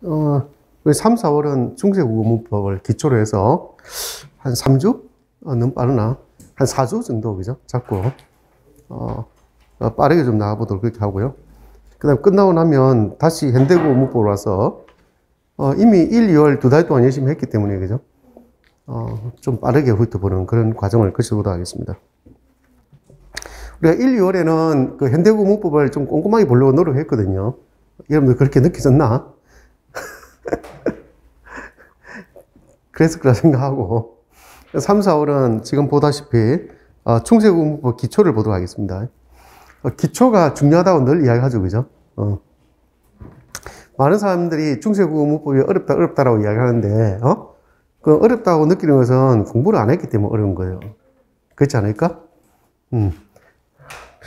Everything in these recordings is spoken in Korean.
우리 3, 4월은 중세국어 문법을 기초로 해서 한 3주? 너무 빠르나? 한 4주 정도, 그죠? 잡고, 빠르게 좀 나가보도록 그렇게 하고요. 그 다음 끝나고 나면 다시 현대국어 문법으로 와서, 이미 1, 2월 2달 동안 열심히 했기 때문에, 그죠? 좀 빠르게 훑어보는 그런 과정을 거쳐보도록 하겠습니다. 우리가 1, 2월에는 그 현대국어 문법을 좀 꼼꼼하게 보려고 노력했거든요. 여러분들 그렇게 느끼셨나? 그랬을 거라 생각하고 3, 4월은 지금 보다시피 중세국어 문법 기초를 보도록 하겠습니다. 기초가 중요하다고 늘 이야기하죠, 그죠? 많은 사람들이 중세국어 문법이 어렵다라고 이야기하는데, 그 어렵다고 느끼는 것은 공부를 안 했기 때문에 어려운 거예요. 그렇지 않을까?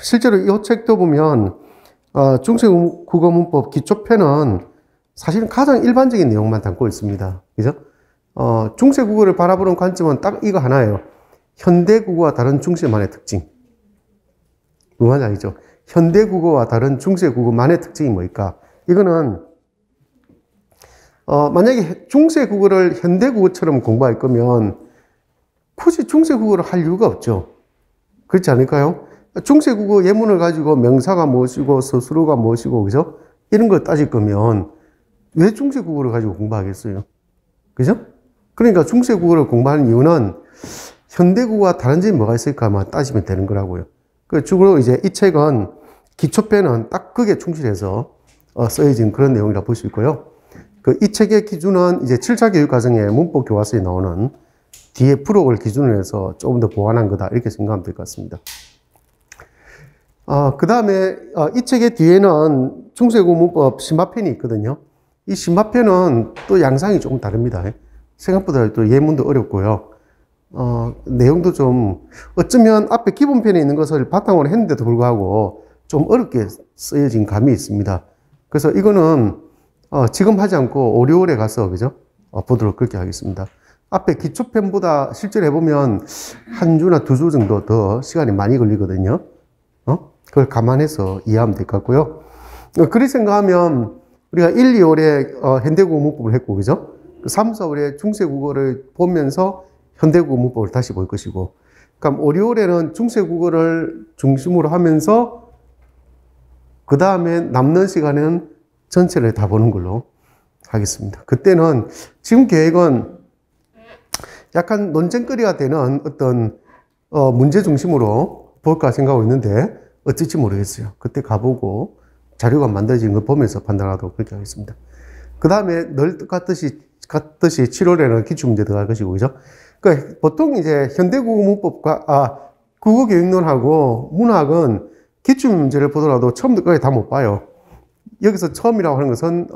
실제로 이 책도 보면 중세국어 문법 기초편은 사실은 가장 일반적인 내용만 담고 있습니다. 그죠? 중세국어를 바라보는 관점은 딱 이거 하나예요. 현대국어와 다른 중세만의 특징. 뭐만 알죠? 현대국어와 다른 중세국어만의 특징이 뭘까? 이거는 만약에 중세국어를 현대국어처럼 공부할 거면 굳이 중세국어를 할 이유가 없죠. 그렇지 않을까요? 중세국어 예문을 가지고 명사가 무엇이고 서술어가 무엇이고, 그죠? 이런 걸 따질 거면 왜 중세국어를 가지고 공부하겠어요? 그죠? 그러니까 중세국어를 공부하는 이유는 현대국어와 다른 점이 뭐가 있을까만 따지면 되는 거라고요. 그 주로 이제 이 책은 기초편은 딱 그게 충실해서 써여진 그런 내용이라 볼 수 있고요. 이 책의 기준은 이제 7차 교육 과정에 문법 교과서에 나오는 뒤에 프록을 기준으로 해서 조금 더 보완한 거다, 이렇게 생각하면 될 것 같습니다. 그 다음에 이 책의 뒤에는 중세국어 문법 심화편이 있거든요. 이 심화편은 또 양상이 조금 다릅니다. 생각보다 또 예문도 어렵고요. 내용도 좀 어쩌면 앞에 기본편에 있는 것을 바탕으로 했는데도 불구하고 좀 어렵게 쓰여진 감이 있습니다. 그래서 이거는 지금 하지 않고 5, 6월에 가서, 그죠? 보도록 그렇게 하겠습니다. 앞에 기초편보다 실제로 해보면 한 주나 2주 정도 더 시간이 많이 걸리거든요. 그걸 감안해서 이해하면 될 것 같고요. 그렇게 생각하면 우리가 1, 2월에 현대국어 문법을 했고, 그죠? 3, 4월에 중세국어를 보면서 현대국어 문법을 다시 볼 것이고, 그럼 5, 6월에는 중세국어를 중심으로 하면서 그 다음에 남는 시간은 전체를 다 보는 걸로 하겠습니다. 그때는 지금 계획은 약간 논쟁거리가 되는 어떤 문제 중심으로 볼까 생각하고 있는데 어쩔지 모르겠어요. 그때 가보고 자료가 만들어진 걸 보면서 판단하도록 그렇게 하겠습니다. 그 다음에 늘 같듯이 7월에는 기출문제 들어갈 것이고, 그죠? 그러니까 보통 이제 현대국어 문법과 국어교육론하고 문학은 기출문제를 보더라도 처음부터 끝까지 다 못 봐요. 여기서 처음이라고 하는 것은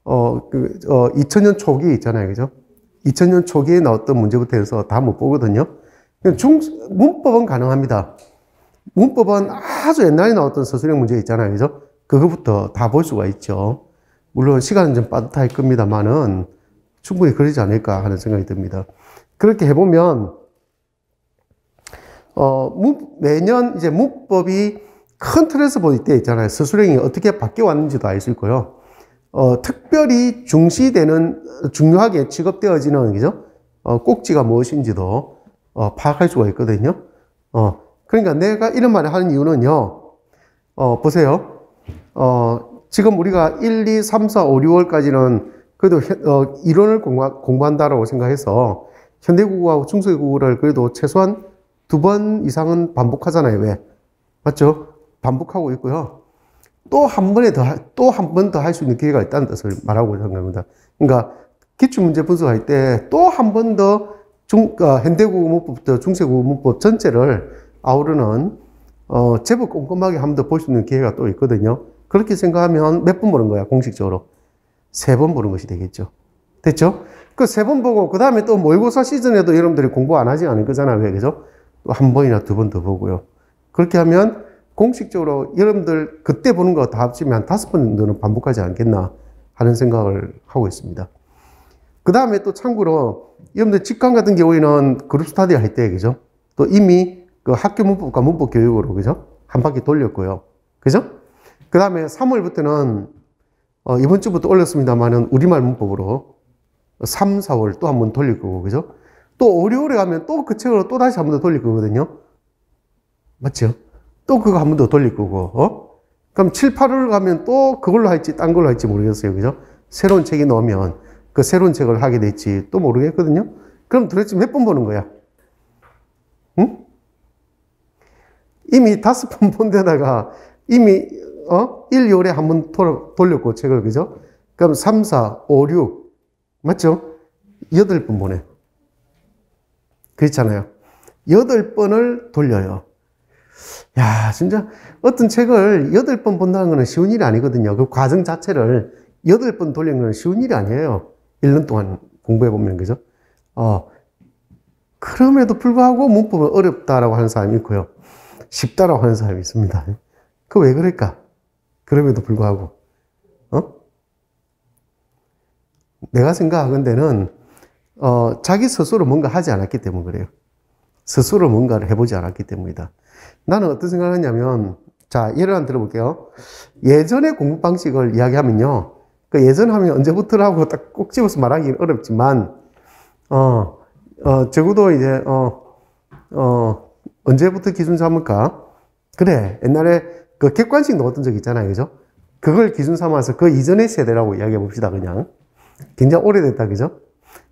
2000년 초기 있잖아요, 그죠? 2000년 초기에 나왔던 문제부터 해서 다 못 보거든요. 문법은 가능합니다. 문법은 아주 옛날에 나왔던 서술형 문제 있잖아요, 그죠? 그거부터 다 볼 수가 있죠. 물론 시간은 좀 빠듯할 겁니다만은 충분히 그러지 않을까 하는 생각이 듭니다. 그렇게 해보면 매년 이제 문법이 큰 틀에서 볼 때 있잖아요. 서술형이 어떻게 바뀌어 왔는지도 알 수 있고요. 특별히 중요하게 취급되어지는, 그죠? 꼭지가 무엇인지도 파악할 수가 있거든요. 그러니까 내가 이런 말을 하는 이유는요. 보세요. 지금 우리가 1, 2, 3, 4, 5, 6월까지는 그래도 이론을 공부한다라고 생각해서 현대국어하고 중세국어를 그래도 최소한 2번 이상은 반복하잖아요. 왜? 맞죠? 반복하고 있고요. 또 한 번 더 할 수 있는 기회가 있다는 뜻을 말하고 생각합니다. 그러니까 기출문제 분석할 때 또 한 번 더 현대국어 문법부터 중세국어 문법 전체를 아우르는 제법 꼼꼼하게 한 번 더 볼 수 있는 기회가 또 있거든요. 그렇게 생각하면 몇 번 보는 거야, 공식적으로? 3번 보는 것이 되겠죠. 됐죠? 그 3번 보고, 그 다음에 또 모의고사 시즌에도 여러분들이 공부 안 하지 않을 거잖아요. 왜, 그죠? 또 한 번이나 2번 더 보고요. 그렇게 하면 공식적으로 여러분들 그때 보는 거 다 합치면 한 5번 정도는 반복하지 않겠나 하는 생각을 하고 있습니다. 그 다음에 또 참고로 여러분들 직관 같은 경우에는 그룹 스터디 할 때, 그죠? 또 이미 그 학교 문법과 문법 교육으로, 그죠? 한 바퀴 돌렸고요. 그죠? 그 다음에 3월부터는 이번 주부터 올렸습니다만은 우리말 문법으로 3, 4월 또 한 번 돌릴 거고, 그죠? 또 5, 6월에 가면 또 그 책으로 또 다시 한 번 더 돌릴 거거든요. 맞죠? 또 그거 한 번 더 돌릴 거고, 그럼 7, 8월 가면 또 그걸로 할지 딴 걸로 할지 모르겠어요. 그죠? 새로운 책이 나오면 그 새로운 책을 하게 될지 또 모르겠거든요. 그럼 도대체 몇 번 보는 거야? 응? 이미 5번 본 데다가 이미 1, 2월에 한 번 돌렸고 책을, 그죠? 그럼 3, 4, 5, 6 맞죠? 8번 보내. 그렇잖아요. 8번을 돌려요. 야, 진짜 어떤 책을 8번 본다는 거는 쉬운 일이 아니거든요. 그 과정 자체를 8번 돌리는 건 쉬운 일이 아니에요. 1년 동안 공부해보면, 그죠? 그럼에도 불구하고 문법은 어렵다라고 하는 사람이 있고요. 쉽다라고 하는 사람이 있습니다. 그 왜 그럴까? 그럼에도 불구하고. 내가 생각하는 데는, 자기 스스로 뭔가 하지 않았기 때문에 그래요. 스스로 뭔가를 해보지 않았기 때문이다. 나는 어떤 생각을 했냐면, 자, 예를 하나 들어볼게요. 예전의 공부 방식을 이야기하면요. 그 예전 하면 언제부터라고 딱 꼭 집어서 말하기는 어렵지만, 적어도 이제, 언제부터 기준 삼을까? 그래, 옛날에 그 객관식 넣었던 적 있잖아요. 그죠? 그걸 기준 삼아서 그 이전의 세대라고 이야기해 봅시다, 그냥. 굉장히 오래됐다, 그죠?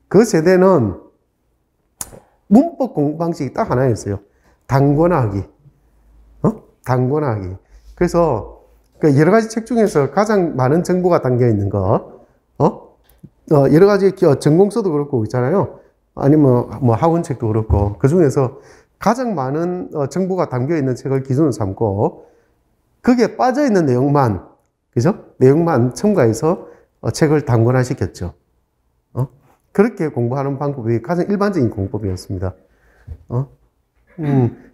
그 세대는 문법 공부 방식이 딱 하나였어요. 단권화하기. 단권화하기. 그래서 그 여러 가지 책 중에서 가장 많은 정보가 담겨 있는 거, 여러 가지 전공서도 그렇고 있잖아요. 아니면 뭐 학원 책도 그렇고 그 중에서 가장 많은 정보가 담겨 있는 책을 기준으로 삼고 거기에 빠져 있는 내용만, 그죠? 내용만 첨가해서 책을 단권화시켰죠. 그렇게 공부하는 방법이 가장 일반적인 공법이었습니다.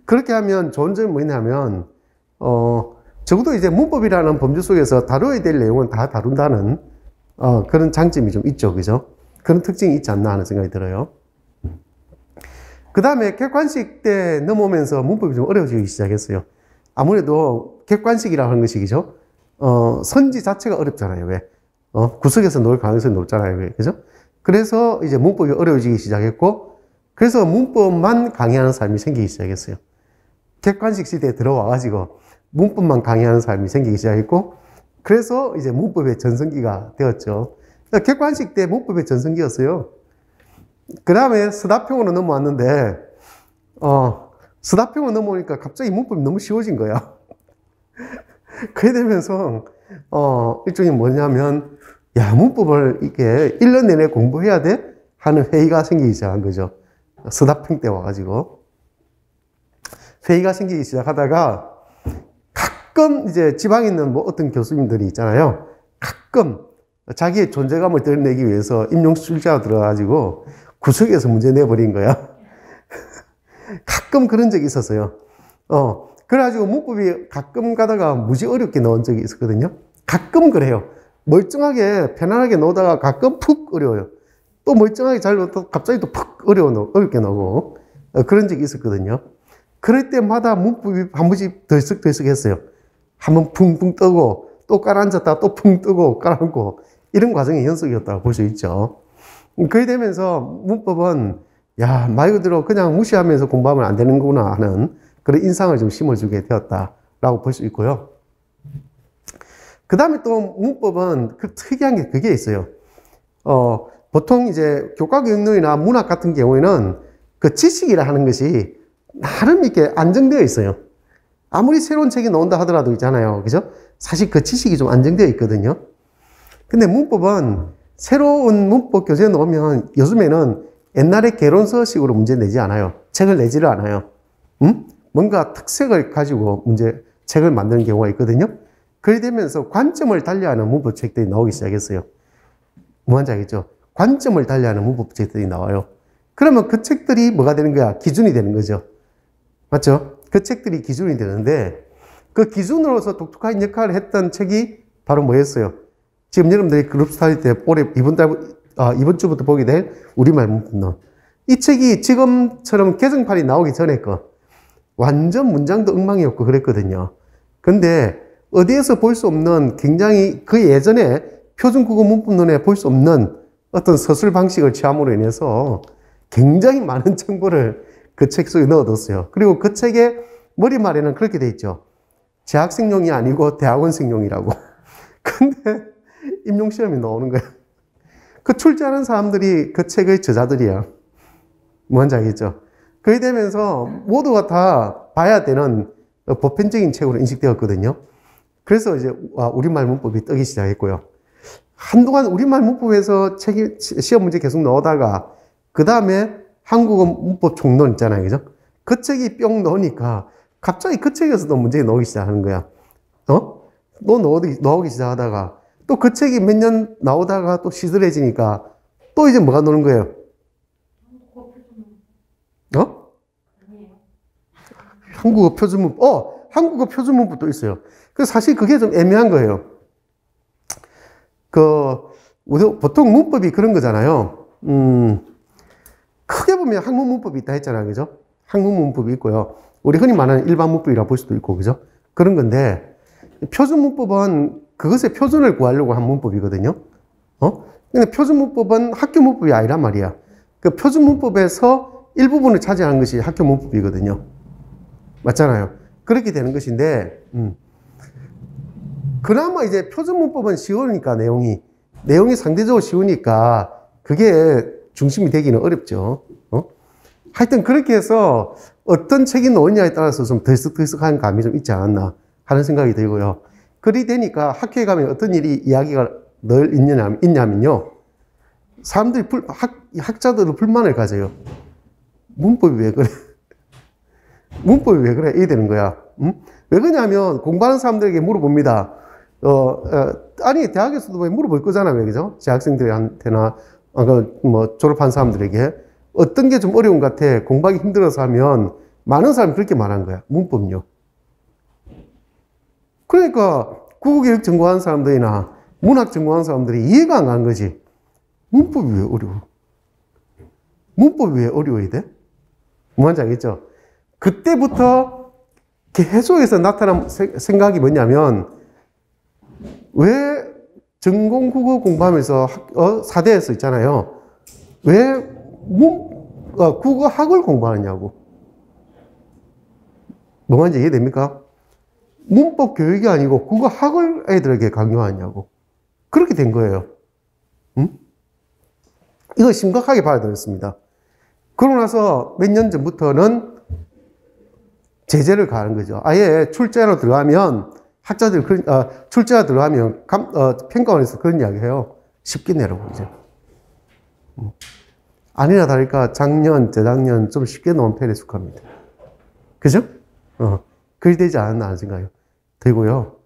그렇게 하면 좋은 점이 뭐냐면, 적어도 이제 문법이라는 범주 속에서 다뤄야 될 내용은 다 다룬다는, 그런 장점이 좀 있죠. 그죠? 그런 특징이 있지 않나 하는 생각이 들어요. 그 다음에 객관식 때 넘어오면서 문법이 좀 어려워지기 시작했어요. 아무래도 객관식이라고 하는 것이, 그죠? 선지 자체가 어렵잖아요. 왜? 구석에서 놓을 가능성이 높잖아요. 왜? 그죠? 그래서 이제 문법이 어려워지기 시작했고, 그래서 문법만 강의하는 사람이 생기기 시작했어요. 객관식 시대에 들어와가지고 문법만 강의하는 사람이 생기기 시작했고, 그래서 이제 문법의 전성기가 되었죠. 그러니까 객관식 때 문법의 전성기였어요. 그 다음에 서다평으로 넘어왔는데, 서다평으로 넘어오니까 갑자기 문법이 너무 쉬워진 거야. 그래 되면서, 일종의 뭐냐면, 야, 문법을 이렇게 1년 내내 공부해야 돼? 하는 회의가 생기기 시작한 거죠. 서다평 때 와가지고. 회의가 생기기 시작하다가, 가끔 이제 지방에 있는 뭐 어떤 교수님들이 있잖아요. 가끔 자기의 존재감을 드러내기 위해서 임용출제가 들어가가지고 구석에서 문제 내버린 거야. 가끔 그런 적이 있었어요. 그래가지고 문법이 가끔 가다가 무지 어렵게 나온 적이 있었거든요. 가끔 그래요. 멀쩡하게 편안하게 나오다가 가끔 푹 어려워요. 또 멀쩡하게 잘 나오다가 갑자기 또 푹 어렵게 나오고 그런 적이 있었거든요. 그럴 때마다 문법이 한 번씩 덜썩덜썩 했어요. 한번 붕붕 뜨고 또 깔아앉았다가 또 붕 뜨고 깔아앉고 이런 과정의 연속이었다고 볼 수 있죠. 그래 되면서 문법은 야, 말 그대로 그냥 무시하면서 공부하면 안 되는구나 하는 그런 인상을 좀 심어주게 되었다라고 볼 수 있고요. 그 다음에 또 문법은 그 특이한 게 그게 있어요. 보통 이제 교과교육론이나 문학 같은 경우에는 그 지식이라 하는 것이 나름 이렇게 안정되어 있어요. 아무리 새로운 책이 나온다 하더라도 있잖아요. 그죠? 사실 그 지식이 좀 안정되어 있거든요. 근데 문법은 새로운 문법 교재에 나오면 요즘에는 옛날에 개론서식으로 문제 내지 않아요. 책을 내지를 않아요. 뭔가 특색을 가지고 책을 만드는 경우가 있거든요. 그래 되면서 관점을 달리하는 문법책들이 나오기 시작했어요. 뭔지 알겠죠? 관점을 달리하는 문법책들이 나와요. 그러면 그 책들이 뭐가 되는 거야? 기준이 되는 거죠. 맞죠? 그 책들이 기준이 되는데 그 기준으로서 독특한 역할을 했던 책이 바로 뭐였어요? 지금 여러분들이 그룹 스타디 때 올해 이번 주부터 보게 될 우리말 문법론. 이 책이 지금처럼 개정판이 나오기 전에 거 완전 문장도 엉망이었고 그랬거든요. 근데 어디에서 볼 수 없는 굉장히 그 예전에 표준국어 문법론에 볼 수 없는 어떤 서술 방식을 취함으로 인해서 굉장히 많은 정보를 그 책 속에 넣어뒀어요. 그리고 그 책의 머리말에는 그렇게 돼 있죠. 재학생용이 아니고 대학원생용이라고. 근데 임용시험이 나오는 거예요. 그 출제하는 사람들이 그 책의 저자들이야. 뭔지 알겠죠? 그렇게 되면서 모두가 다 봐야 되는 보편적인 책으로 인식되었거든요. 그래서 이제 우리말 문법이 뜨기 시작했고요. 한동안 우리말 문법에서 시험 문제 계속 넣어다가 그 다음에 한국어 문법 총론 있잖아요. 그죠? 그 책이 뿅 넣으니까 갑자기 그 책에서도 문제 나오기 시작하는 거야. 또 나오기 시작하다가 또 그 책이 몇 년 나오다가 또 시들해지니까 또 이제 뭐가 나오는 거예요? 한국어 표준문법. 한국어 표준문법도 있어요. 그래서 사실 그게 좀 애매한 거예요. 보통 문법이 그런 거잖아요. 크게 보면 학문 문법이 있다 했잖아요. 그죠? 학문 문법이 있고요. 우리 흔히 말하는 일반 문법이라 볼 수도 있고, 그죠? 그런 건데, 표준 문법은 그것의 표준을 구하려고 한 문법이거든요. 근데 표준 문법은 학교 문법이 아니란 말이야. 그 표준 문법에서 일부분을 차지하는 것이 학교 문법이거든요. 맞잖아요. 그렇게 되는 것인데, 그나마 이제 표준 문법은 쉬우니까 내용이 상대적으로 쉬우니까 그게 중심이 되기는 어렵죠. 하여튼 그렇게 해서 어떤 책이 나오냐에 따라서 좀 들썩들썩한 감이 좀 있지 않았나 하는 생각이 들고요. 그리 되니까 학교에 가면 어떤 이야기가 늘 있냐면요. 사람들이 학자들은 불만을 가져요. 문법이 왜 그래? 문법이 왜 그래? 이래 되는 거야. 왜 그러냐면 공부하는 사람들에게 물어봅니다. 아니, 대학에서도 물어볼 거잖아요. 그죠? 재학생들한테나, 졸업한 사람들에게. 어떤 게 좀 어려운 것 같아. 공부하기 힘들어서 하면 많은 사람이 그렇게 말한 거야. 문법요. 그러니까 국어교육 전공하는 사람들이나 문학 전공하는 사람들이 이해가 안 가는 거지. 문법이 왜 어려워? 문법이 왜 어려워야 돼? 뭔지 알겠죠? 그때부터 계속해서 나타난 생각이 뭐냐면, 왜 전공국어 공부하면서 사대에서 있잖아요. 왜 국어학을 공부하느냐고. 뭔지 이해됩니까? 문법 교육이 아니고 국어학을 애들에게 강요하냐고. 그렇게 된 거예요. 이거 심각하게 봐야 되겠습니다. 그러고 나서 몇 년 전부터는 제재를 가하는 거죠. 아예 출제로 들어가면 학자들 출제가 들어가면 평가원에서 그런 이야기 해요. 쉽게 내라고 이제. 아니나 다를까 작년, 재작년 좀 쉽게 나온 편에 속합니다. 그죠? 그리 되지 않았나 하는 생각이 들고요.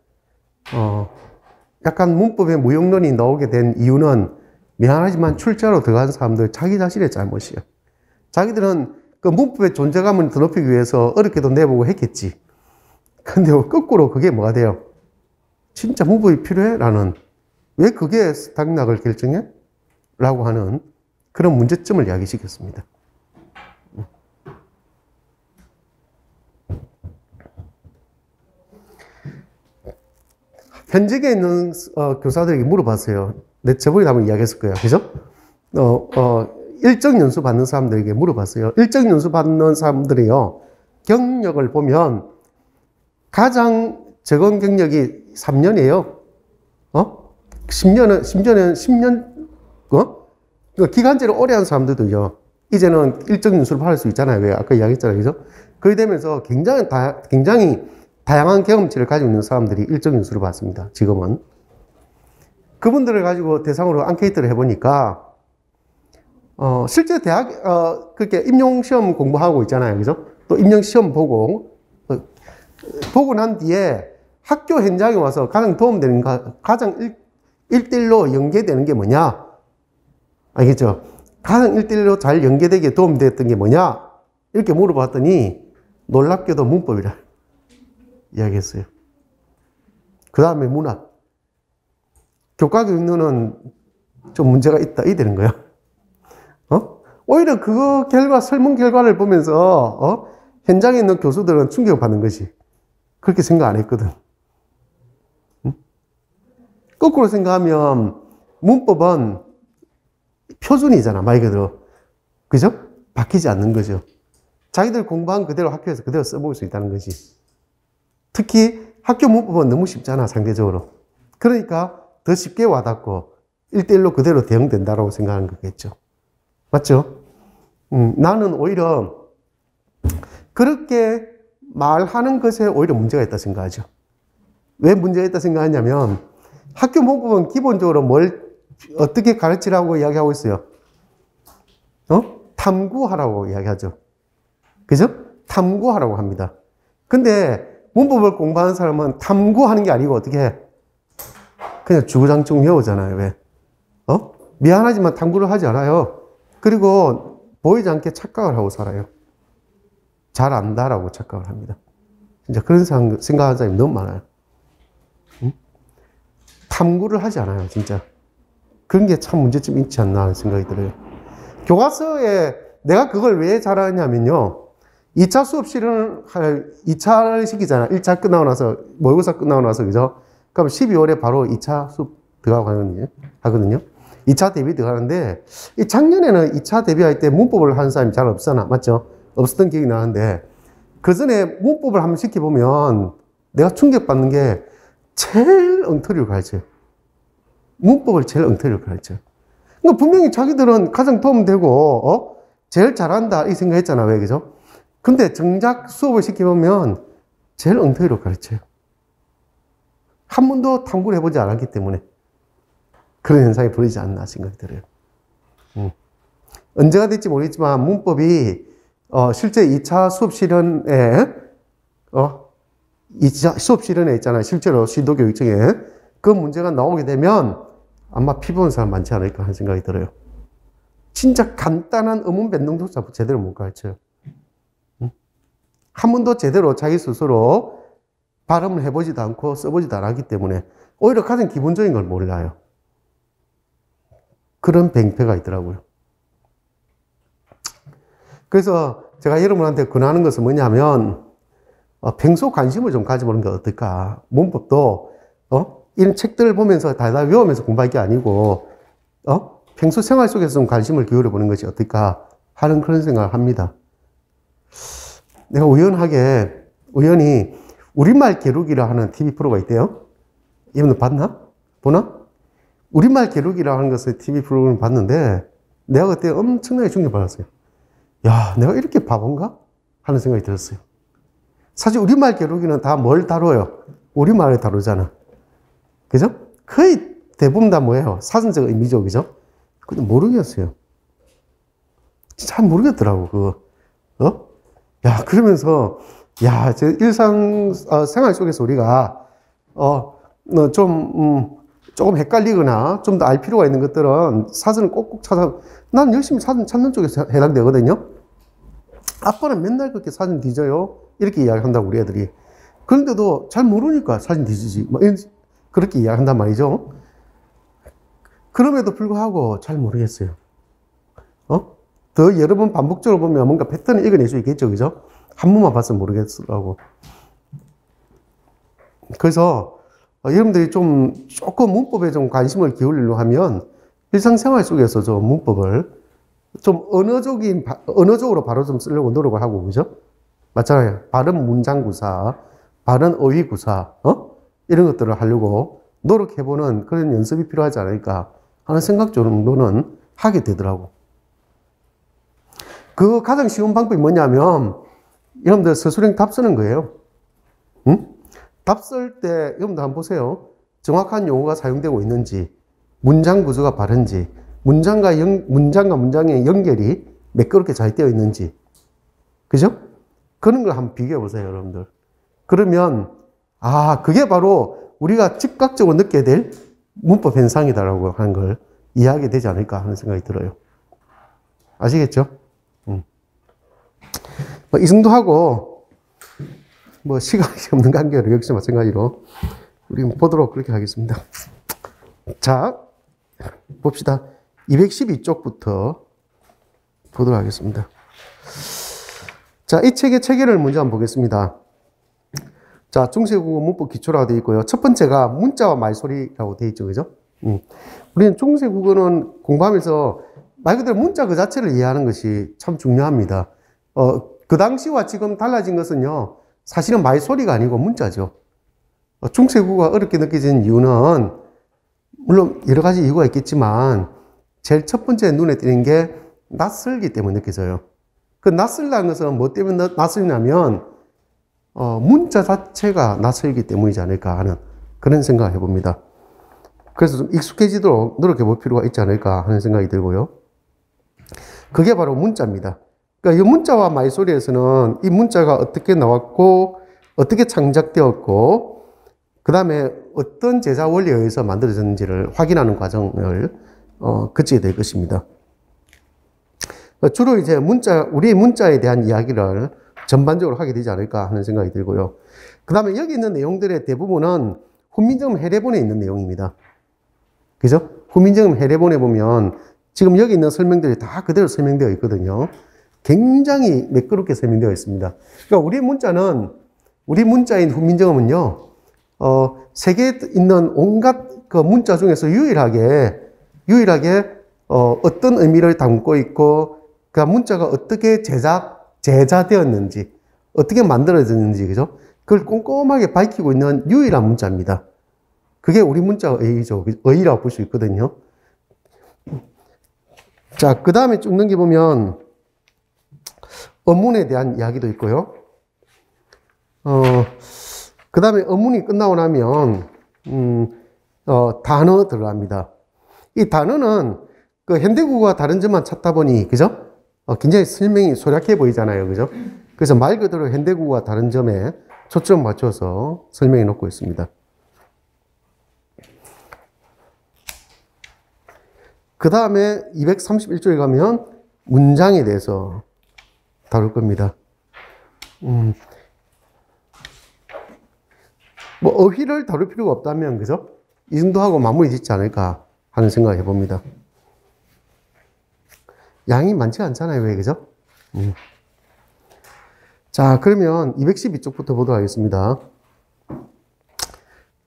약간 문법의 무용론이 나오게 된 이유는 미안하지만 출제로 들어간 사람들 자기 자신의 잘못이에요. 자기들은 그 문법의 존재감을 더 높이기 위해서 어렵게도 내보고 했겠지. 근데 거꾸로 그게 뭐가 돼요? 진짜 문법이 필요해? 라는, 왜 그게 당락을 결정해? 라고 하는 그런 문제점을 이야기시켰습니다. 현직에 있는 교사들에게 물어봤어요. 저번에 한번 이야기했을 거예요. 그죠? 일정 연수 받는 사람들에게 물어봤어요. 일정 연수 받는 사람들이요. 경력을 보면 가장 적은 경력이 3년이에요. 10년, 기간제로 오래 한 사람들도요. 이제는 일정 연수를 받을 수 있잖아요. 왜? 아까 이야기했잖아요. 그죠? 그렇게 되면서 굉장히 다양한 경험치를 가지고 있는 사람들이 일정 연수를 받습니다. 지금은. 그분들을 가지고 대상으로 앙케이트를 해보니까, 실제 그렇게 임용시험 공부하고 있잖아요. 그죠? 또 임용시험 보고 난 뒤에 학교 현장에 와서 가장 도움되는, 가장 1대1로 연계되는 게 뭐냐? 알겠죠? 가장 1대1로 잘 연계되게 도움됐던 게 뭐냐? 이렇게 물어봤더니 놀랍게도 문법이라 이야기했어요. 그 다음에 문학. 교과교육론은 좀 문제가 있다, 이 되는 거야. 오히려 설문 결과를 보면서, 현장에 있는 교수들은 충격을 받는 것이. 그렇게 생각 안 했거든. 거꾸로 생각하면, 문법은 표준이잖아, 말 그대로. 그죠? 바뀌지 않는 거죠. 자기들 공부한 그대로 학교에서 그대로 써먹을 수 있다는 거지. 특히 학교 문법은 너무 쉽잖아, 상대적으로. 그러니까 더 쉽게 와닿고 1대1로 그대로 대응된다고 생각하는 거겠죠. 맞죠? 나는 오히려 그렇게 말하는 것에 오히려 문제가 있다 생각하죠. 왜 문제가 있다 생각하냐면 학교 문법은 기본적으로 뭘 어떻게 가르치라고 이야기하고 있어요? 탐구하라고 이야기하죠. 그죠? 탐구하라고 합니다. 근데 문법을 공부하는 사람은 탐구하는 게 아니고 어떻게 해? 그냥 주구장창 외우잖아요. 왜? 미안하지만 탐구를 하지 않아요. 그리고 보이지 않게 착각을 하고 살아요. 잘 안다라고 착각을 합니다. 진짜 그런 생각하는 사람이 너무 많아요. 탐구를 하지 않아요, 진짜. 그런 게 참 문제점이 있지 않나 하는 생각이 들어요. 교과서에 내가 그걸 왜 잘하냐면요. 2차 수업 실은 2차를 시키잖아. 1차 끝나고 나서, 모의고사 끝나고 나서, 그죠? 그럼 12월에 바로 2차 수업 들어가고 하거든요. 2차 대비 들어가는데, 작년에는 2차 대비할 때 문법을 하는 사람이 잘 없잖아. 맞죠? 없었던 기억이 나는데, 그 전에 문법을 한번 시켜보면 내가 충격받는 게 제일 엉터리로 가르쳐요. 문법을 제일 엉터리로 가르쳐요. 그러니까 분명히 자기들은 가장 도움되고, 제일 잘한다, 이 생각했잖아. 왜, 그죠? 근데 정작 수업을 시켜보면 제일 엉터리로 가르쳐요. 한 번도 탐구를 해보지 않았기 때문에 그런 현상이 벌어지지 않나 생각이 들어요. 언제가 될지 모르겠지만 문법이 실제 2차 수업 실현에 2차 수업 실현에 있잖아요. 실제로 시도교육청에 그 문제가 나오게 되면 아마 피부는 사람 많지 않을까 하는 생각이 들어요. 진짜 간단한 어문 변동조차 제대로 못 가르쳐요. 한 번도 제대로 자기 스스로 발음을 해보지도 않고 써보지도 않았기 때문에 오히려 가장 기본적인 걸 몰라요. 그런 뱅패가 있더라고요. 그래서 제가 여러분한테 권하는 것은 뭐냐면 평소 관심을 좀 가져보는 게 어떨까. 문법도 이런 책들을 보면서 다 외우면서 공부할 게 아니고 평소 생활 속에서 좀 관심을 기울여 보는 것이 어떨까 하는 그런 생각을 합니다. 내가 우연히 우리말 겨루기라 하는 TV 프로가 있대요. 여러분들 봤나? 보나? 우리말 겨루기라 하는 것을 TV 프로그램을 봤는데 내가 그때 엄청나게 충격받았어요. 야, 내가 이렇게 바본가? 하는 생각이 들었어요. 사실 우리말 겨루기는 다 뭘 다뤄요? 우리말을 다루잖아. 그죠? 거의 대부분 다 뭐예요? 사전적 의미죠. 그죠? 근데 모르겠어요. 잘 모르겠더라고, 그거. 야, 그러면서, 야, 제 생활 속에서 우리가, 조금 헷갈리거나 좀 더 알 필요가 있는 것들은 사전을 꼭꼭 찾아, 난 열심히 사전 찾는 쪽에 해당되거든요. 아빠는 맨날 그렇게 사전 뒤져요. 이렇게 이야기한다고, 우리 애들이. 그런데도 잘 모르니까 사전 뒤지지. 그렇게 이야기한단 말이죠. 그럼에도 불구하고 잘 모르겠어요. 더 여러 번 반복적으로 보면 뭔가 패턴을 읽어낼 수 있겠죠. 그죠? 한 번만 봤으면 모르겠더라고. 그래서 여러분들이 조금 문법에 좀 관심을 기울이려고 하면 일상생활 속에서 좀 문법을 좀 언어적으로 바로 좀 쓰려고 노력을 하고, 그죠? 맞잖아요. 바른 문장구사, 바른 어휘구사, 이런 것들을 하려고 노력해보는 그런 연습이 필요하지 않을까 하는 생각 정도는 하게 되더라고. 그 가장 쉬운 방법이 뭐냐면, 여러분들 서술형 답 쓰는 거예요. 답 쓸 때, 여러분들 한번 보세요. 정확한 용어가 사용되고 있는지, 문장 구조가 바른지, 문장과 문장의 연결이 매끄럽게 잘 되어 있는지. 그죠? 그런 걸 한번 비교해 보세요, 여러분들. 그러면, 그게 바로 우리가 즉각적으로 느껴야 될 문법 현상이다라고 하는 걸 이해하게 되지 않을까 하는 생각이 들어요. 아시겠죠? 이 정도 하고, 시간이 없는 관계로 역시 마찬가지로 우리 보도록 그렇게 하겠습니다. 자, 봅시다. 212쪽부터 보도록 하겠습니다. 자, 이 책의 체계를 먼저 한번 보겠습니다. 자, 중세국어 문법 기초라고 되어 있고요. 첫 번째가 문자와 말소리라고 되어 있죠. 그죠? 우리는 중세국어는 공부하면서 말 그대로 문자 그 자체를 이해하는 것이 참 중요합니다. 그 당시와 지금 달라진 것은요, 사실은 말소리가 아니고 문자죠. 중세국어가 어렵게 느껴지는 이유는, 물론 여러 가지 이유가 있겠지만, 제일 첫 번째 눈에 띄는 게 낯설기 때문에 느껴져요. 그 낯설다는 것은 뭐 때문에 낯설냐면, 문자 자체가 낯설기 때문이지 않을까 하는 그런 생각을 해봅니다. 그래서 좀 익숙해지도록 노력해 볼 필요가 있지 않을까 하는 생각이 들고요. 그게 바로 문자입니다. 그러니까 이 문자와 말소리에서는 이 문자가 어떻게 나왔고, 어떻게 창작되었고, 그 다음에 어떤 제자 원리에 의해서 만들어졌는지를 확인하는 과정을 거치게 될 것입니다. 주로 이제 우리의 문자에 대한 이야기를 전반적으로 하게 되지 않을까 하는 생각이 들고요. 그 다음에 여기 있는 내용들의 대부분은 훈민정음 해례본에 있는 내용입니다. 그죠? 훈민정음 해례본에 보면 지금 여기 있는 설명들이 다 그대로 설명되어 있거든요. 굉장히 매끄럽게 설명되어 있습니다. 그러니까 우리 문자인 훈민정음은요, 세계에 있는 온갖 그 문자 중에서 유일하게 어떤 의미를 담고 있고, 그 문자가 어떻게 제자되었는지, 어떻게 만들어졌는지, 그죠? 그걸 꼼꼼하게 밝히고 있는 유일한 문자입니다. 그게 우리 문자의 의의죠. 의의라고 볼 수 있거든요. 자, 그 다음에 쭉 넘겨보면, 어문에 대한 이야기도 있고요. 그 다음에 어문이 끝나고 나면, 단어 들어갑니다. 이 단어는 그 현대국어와 다른 점만 찾다 보니, 그죠? 굉장히 설명이 소략해 보이잖아요. 그죠? 그래서 말 그대로 현대국어와 다른 점에 초점 맞춰서 설명해 놓고 있습니다. 그 다음에 231쪽에 가면 문장에 대해서 다룰 겁니다. 뭐 어휘를 다룰 필요가 없다면, 그죠? 이 정도 하고 마무리 짓지 않을까 하는 생각을 해봅니다. 양이 많지 않잖아요. 왜, 그죠? 자, 그러면 212쪽부터 보도록 하겠습니다.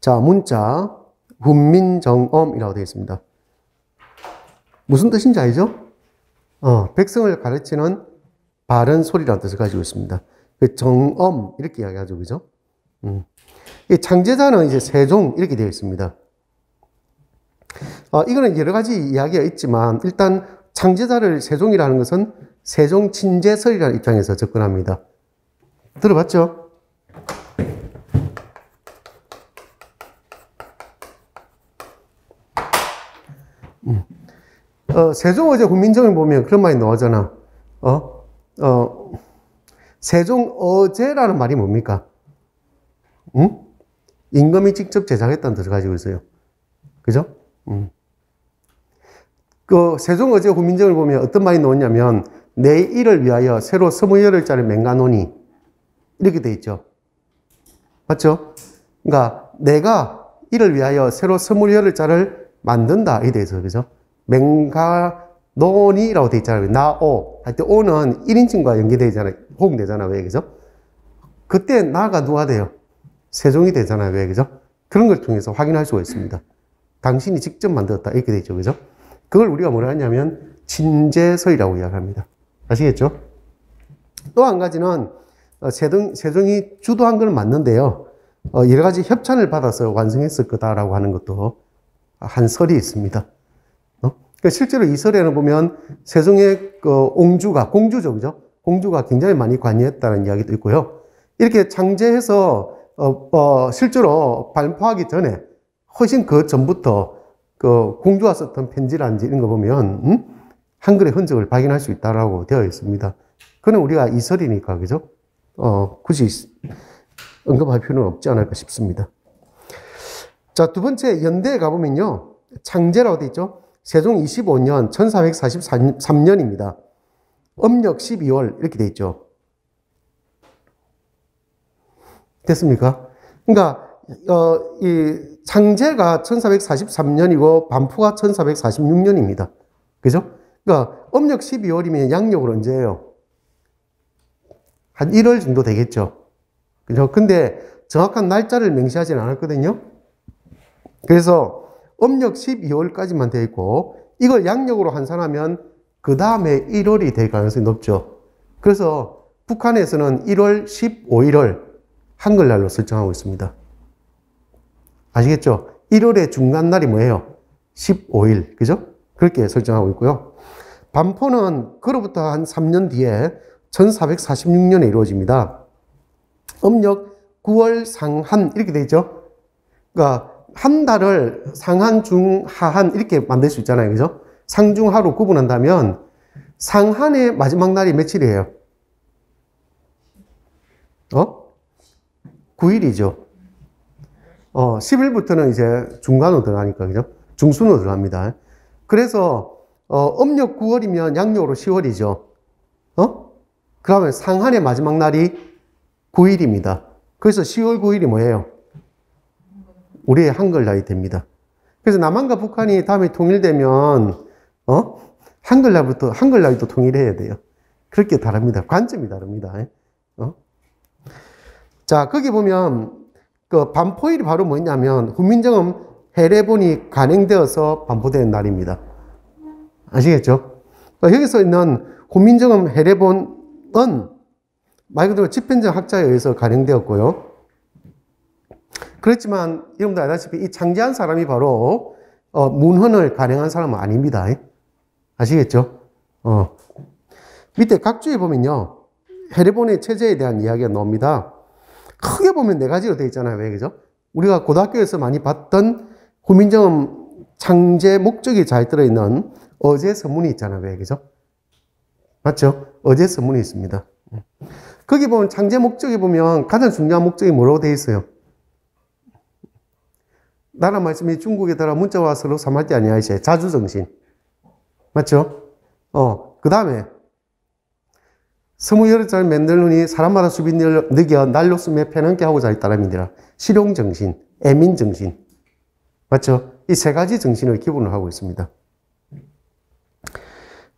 자, 문자, 훈민정음이라고 되어 있습니다. 무슨 뜻인지 알죠? 백성을 가르치는 바른 소리라는 뜻을 가지고 있습니다. 정엄, 이렇게 이야기하죠. 그죠? 이 창제자는 이제 세종, 이렇게 되어 있습니다. 이거는 여러 가지 이야기가 있지만, 일단 창제자를 세종이라는 것은 세종 친제설이라는 입장에서 접근합니다. 들어봤죠? 세종어제 훈민정음을 보면 그런 말이 나오잖아. 세종어제라는 말이 뭡니까? 임금이 직접 제작했다는 뜻을 가지고 있어요. 그죠? 그 세종어제 훈민정음을 보면 어떤 말이 나오냐면, 내 일을 위하여 새로 28자를 맹가노니, 이렇게 돼 있죠. 맞죠? 그러니까 내가 이를 위하여 새로 28자를 만든다, 이 돼서, 그죠? 맹가노니라고 돼 있잖아요. 나오 할 때 오는 1인칭과 연계되잖아요. 호응되잖아요. 왜, 그죠? 그때 나가 누가 돼요? 세종이 되잖아요. 왜, 그죠? 그런 걸 통해서 확인할 수가 있습니다. 당신이 직접 만들었다, 이렇게 돼 있죠. 그죠? 그걸 우리가 뭐라 하냐면 친제설이라고 이야기합니다. 아시겠죠? 또 한 가지는 세종이 주도한 건 맞는데요. 여러 가지 협찬을 받아서 완성했을 거다라고 하는 것도 한 설이 있습니다. 그러니까 실제로 이 설에는 보면 세종의 그 공주죠, 그죠? 공주가 굉장히 많이 관여했다는 이야기도 있고요. 이렇게 창제해서 실제로 발표하기 전에 훨씬 그 전부터 그 공주가 썼던 편지라든지 이런 거 보면 한글의 흔적을 발견할 수 있다라고 되어 있습니다. 그는 우리가 이설이니까, 그죠? 굳이 언급할 필요는 없지 않을까 싶습니다. 자, 두 번째 연대에 가보면요, 창제라고 되어 있죠. 세종 25년 1443년입니다. 음력 12월 이렇게 되어 있죠. 됐습니까? 그러니까 이 창제가 1443년이고 반포가 1446년입니다. 그죠? 그러니까 음력 12월이면 양력으로 언제예요? 한 1월 정도 되겠죠. 그죠? 근데 정확한 날짜를 명시하지는 않았거든요. 그래서 음력 12월까지만 되어 있고, 이걸 양력으로 환산하면 그 다음에 1월이 될 가능성이 높죠. 그래서 북한에서는 1월 15일을 한글날로 설정하고 있습니다. 아시겠죠? 1월의 중간날이 뭐예요? 15일. 그죠? 그렇게 설정하고 있고요. 반포는 그로부터 한 3년 뒤에 1446년에 이루어집니다. 음력 9월 상한 이렇게 되어 있죠? 그러니까 한 달을 상한, 중, 하한 이렇게 만들 수 있잖아요. 그죠? 상중하로 구분한다면 상한의 마지막 날이 며칠이에요? 9일이죠. 10일부터는 이제 중간으로 들어가니까, 그죠? 중순으로 들어갑니다. 그래서, 음력 9월이면 양력으로 10월이죠. 그러면 상한의 마지막 날이 9일입니다. 그래서 10월 9일이 뭐예요? 우리의 한글날이 됩니다. 그래서 남한과 북한이 다음에 통일되면, 한글날이 또 통일해야 돼요. 그렇게 다릅니다. 관점이 다릅니다. 자, 거기 보면, 그 반포일이 바로 뭐냐면, 훈민정음 해례본이 간행되어서 반포되는 날입니다. 아시겠죠? 여기서 있는 훈민정음 해례본은 말 그대로 집현전 학자에 의해서 간행되었고요. 그렇지만, 여러분들 알다시피 이 창제한 사람이 바로, 문헌을 간행한 사람은 아닙니다. 아시겠죠? 밑에 각주에 보면요. 해례본의 체제에 대한 이야기가 나옵니다. 크게 보면 네 가지로 되어 있잖아요. 왜, 그죠? 우리가 고등학교에서 많이 봤던 훈민정음 창제 목적이 잘 들어있는 어제 서문이 있잖아요. 왜, 그죠? 맞죠? 어제 서문이 있습니다. 거기 보면 창제 목적에 보면 가장 중요한 목적이 뭐라고 되어 있어요? 나라 말씀이 중국에다가 문자와 서로 삼할 때 아니야, 이제. 자주정신. 맞죠? 그 다음에 스무 여덟 잘 만들느니 사람마다 수비 느겨 날로 쓰며 편안케 하고 잘 따름이니라. 실용정신, 애민정신. 맞죠? 이 세 가지 정신을 기본으로 하고 있습니다.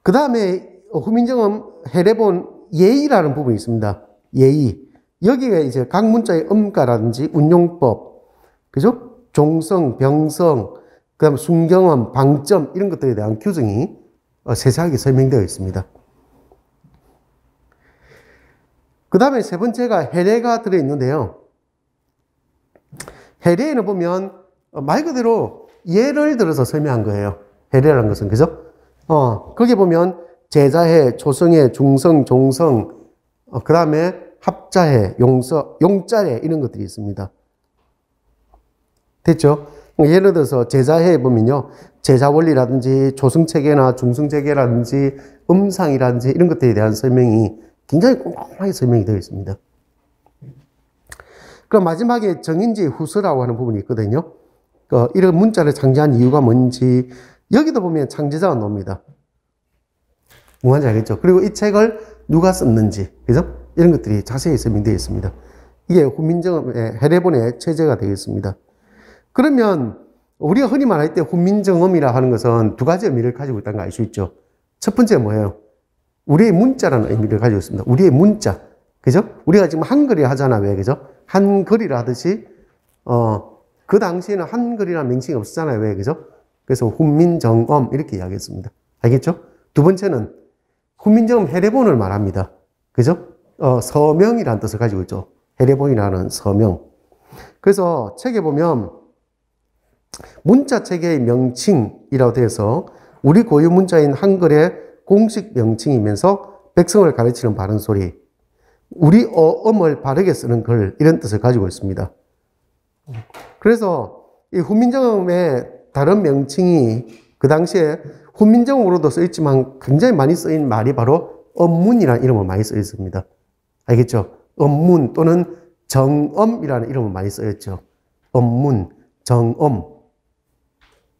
그 다음에 훈민정음 해례본 예의라는 부분이 있습니다. 예의. 여기에 이제 각 문자의 음가라든지 운용법, 그죠? 종성, 병성, 그 다음 순경음, 방점 이런 것들에 대한 규정이 세세하게 설명되어 있습니다. 그 다음에 세 번째가 해례가 들어있는데요. 해례에는 보면 말 그대로 예를 들어서 설명한 거예요. 해례라는 것은, 그죠? 거기 보면 제자해, 초성해, 중성, 종성, 그 다음에 합자해, 용자해 이런 것들이 있습니다. 됐죠? 예를 들어서 제자해에 보면요. 제자원리라든지 조성체계나 중성체계라든지 음상이라든지 이런 것들에 대한 설명이 굉장히 꼼꼼하게 설명이 되어 있습니다. 그럼 마지막에 정인지 후서라고 하는 부분이 있거든요. 이런 문자를 창제한 이유가 뭔지 여기도 보면 창제자가 나옵니다. 뭔지 알겠죠? 그리고 이 책을 누가 썼는지, 그죠? 이런 것들이 자세히 설명되어 있습니다. 이게 훈민정음의 해례본의 체제가 되겠습니다. 그러면 우리가 흔히 말할 때 훈민정음이라 하는 것은 두 가지 의미를 가지고 있다는 거 알 수 있죠. 첫 번째 뭐예요? 우리의 문자라는 의미를 가지고 있습니다. 우리의 문자. 그죠? 우리가 지금 한글이라 하잖아. 왜, 그죠? 한글이라 하듯이, 그 당시에는 한글이라는 명칭이 없었잖아요. 왜, 그죠? 그래서 훈민정음 이렇게 이야기했습니다. 알겠죠? 두 번째는 훈민정음 해례본을 말합니다. 그죠? 서명이라는 뜻을 가지고 있죠. 해례본이라는 서명. 그래서 책에 보면 문자 체계의 명칭이라고 되어서 우리 고유 문자인 한글의 공식 명칭이면서 백성을 가르치는 바른 소리, 우리 어음을 바르게 쓰는 글 이런 뜻을 가지고 있습니다. 그래서 이 훈민정음의 다른 명칭이 그 당시에 훈민정음으로도 쓰였지만 굉장히 많이 쓰인 말이 바로 엄문이라는 이름을 많이 쓰였습니다. 알겠죠? 엄문 또는 정엄이라는 이름을 많이 쓰였죠. 엄문, 정엄.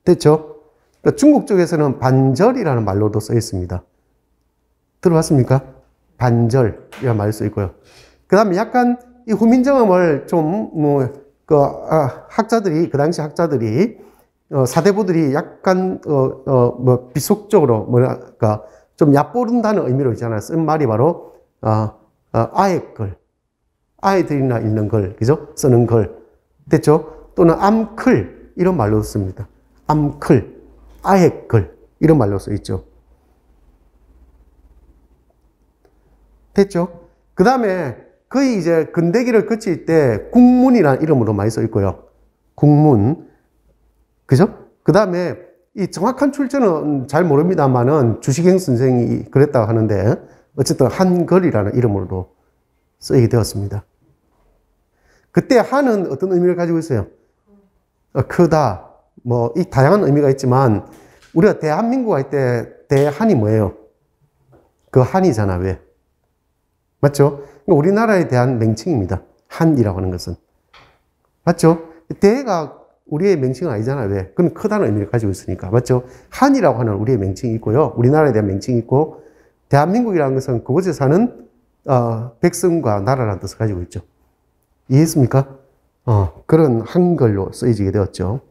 됐죠? 그러니까 중국 쪽에서는 반절이라는 말로도 써 있습니다. 들어봤습니까? 반절이라는 말이 써 있고요. 그 다음에 약간 이 훈민정음을 좀, 학자들이, 그 당시 학자들이, 사대부들이 약간, 비속적으로, 뭐랄까, 좀 얕보른다는 의미로 있잖아요. 쓴 말이 바로, 아의 글. 아이들이나 읽는 글, 그죠? 쓰는 글. 됐죠? 또는 암클, 이런 말로 씁니다. 암클, 아해클 이런 말로 써 있죠. 됐죠? 그 다음에 거의 이제 근대기를 거칠 때 국문이라는 이름으로 많이 써 있고요. 국문. 그죠? 그 다음에 이 정확한 출처는 잘 모릅니다만은 주식행 선생이 그랬다고 하는데 어쨌든 한글이라는 이름으로 쓰이게 되었습니다. 그때 한은 어떤 의미를 가지고 있어요? 크다. 뭐, 이 다양한 의미가 있지만 우리가 대한민국 할 때 대한이 뭐예요? 그 한이잖아, 왜? 맞죠? 우리나라에 대한 명칭입니다. 한이라고 하는 것은. 맞죠? 대가 우리의 명칭은 아니잖아요. 왜? 그건 크다는 의미를 가지고 있으니까. 맞죠? 한이라고 하는 우리의 명칭이 있고요. 우리나라에 대한 명칭이 있고, 대한민국이라는 것은 그곳에 사는, 백성과 나라라는 뜻을 가지고 있죠. 이해했습니까? 그런 한글로 쓰여지게 되었죠.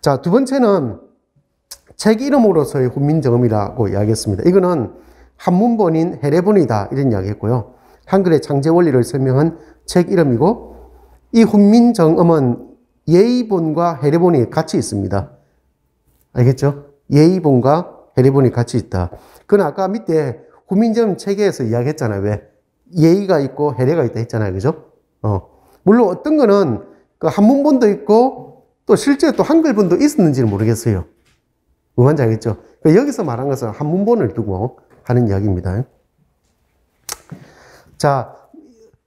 자, 두 번째는 책 이름으로서의 훈민정음이라고 이야기했습니다. 이거는 한문본인 해례본이다. 이런 이야기 했고요. 한글의 창제 원리를 설명한 책 이름이고, 이 훈민정음은 예의본과 해례본이 같이 있습니다. 알겠죠? 예의본과 해례본이 같이 있다. 그건 아까 밑에 훈민정음 체계에서 이야기했잖아요. 왜? 예의가 있고 해례가 있다 했잖아요. 그죠? 물론 어떤 거는 그 한문본도 있고 또 실제 또 한글본도 있었는지는 모르겠어요. 뭔지 알겠죠? 여기서 말한 것은 한문본을 두고 하는 이야기입니다. 자,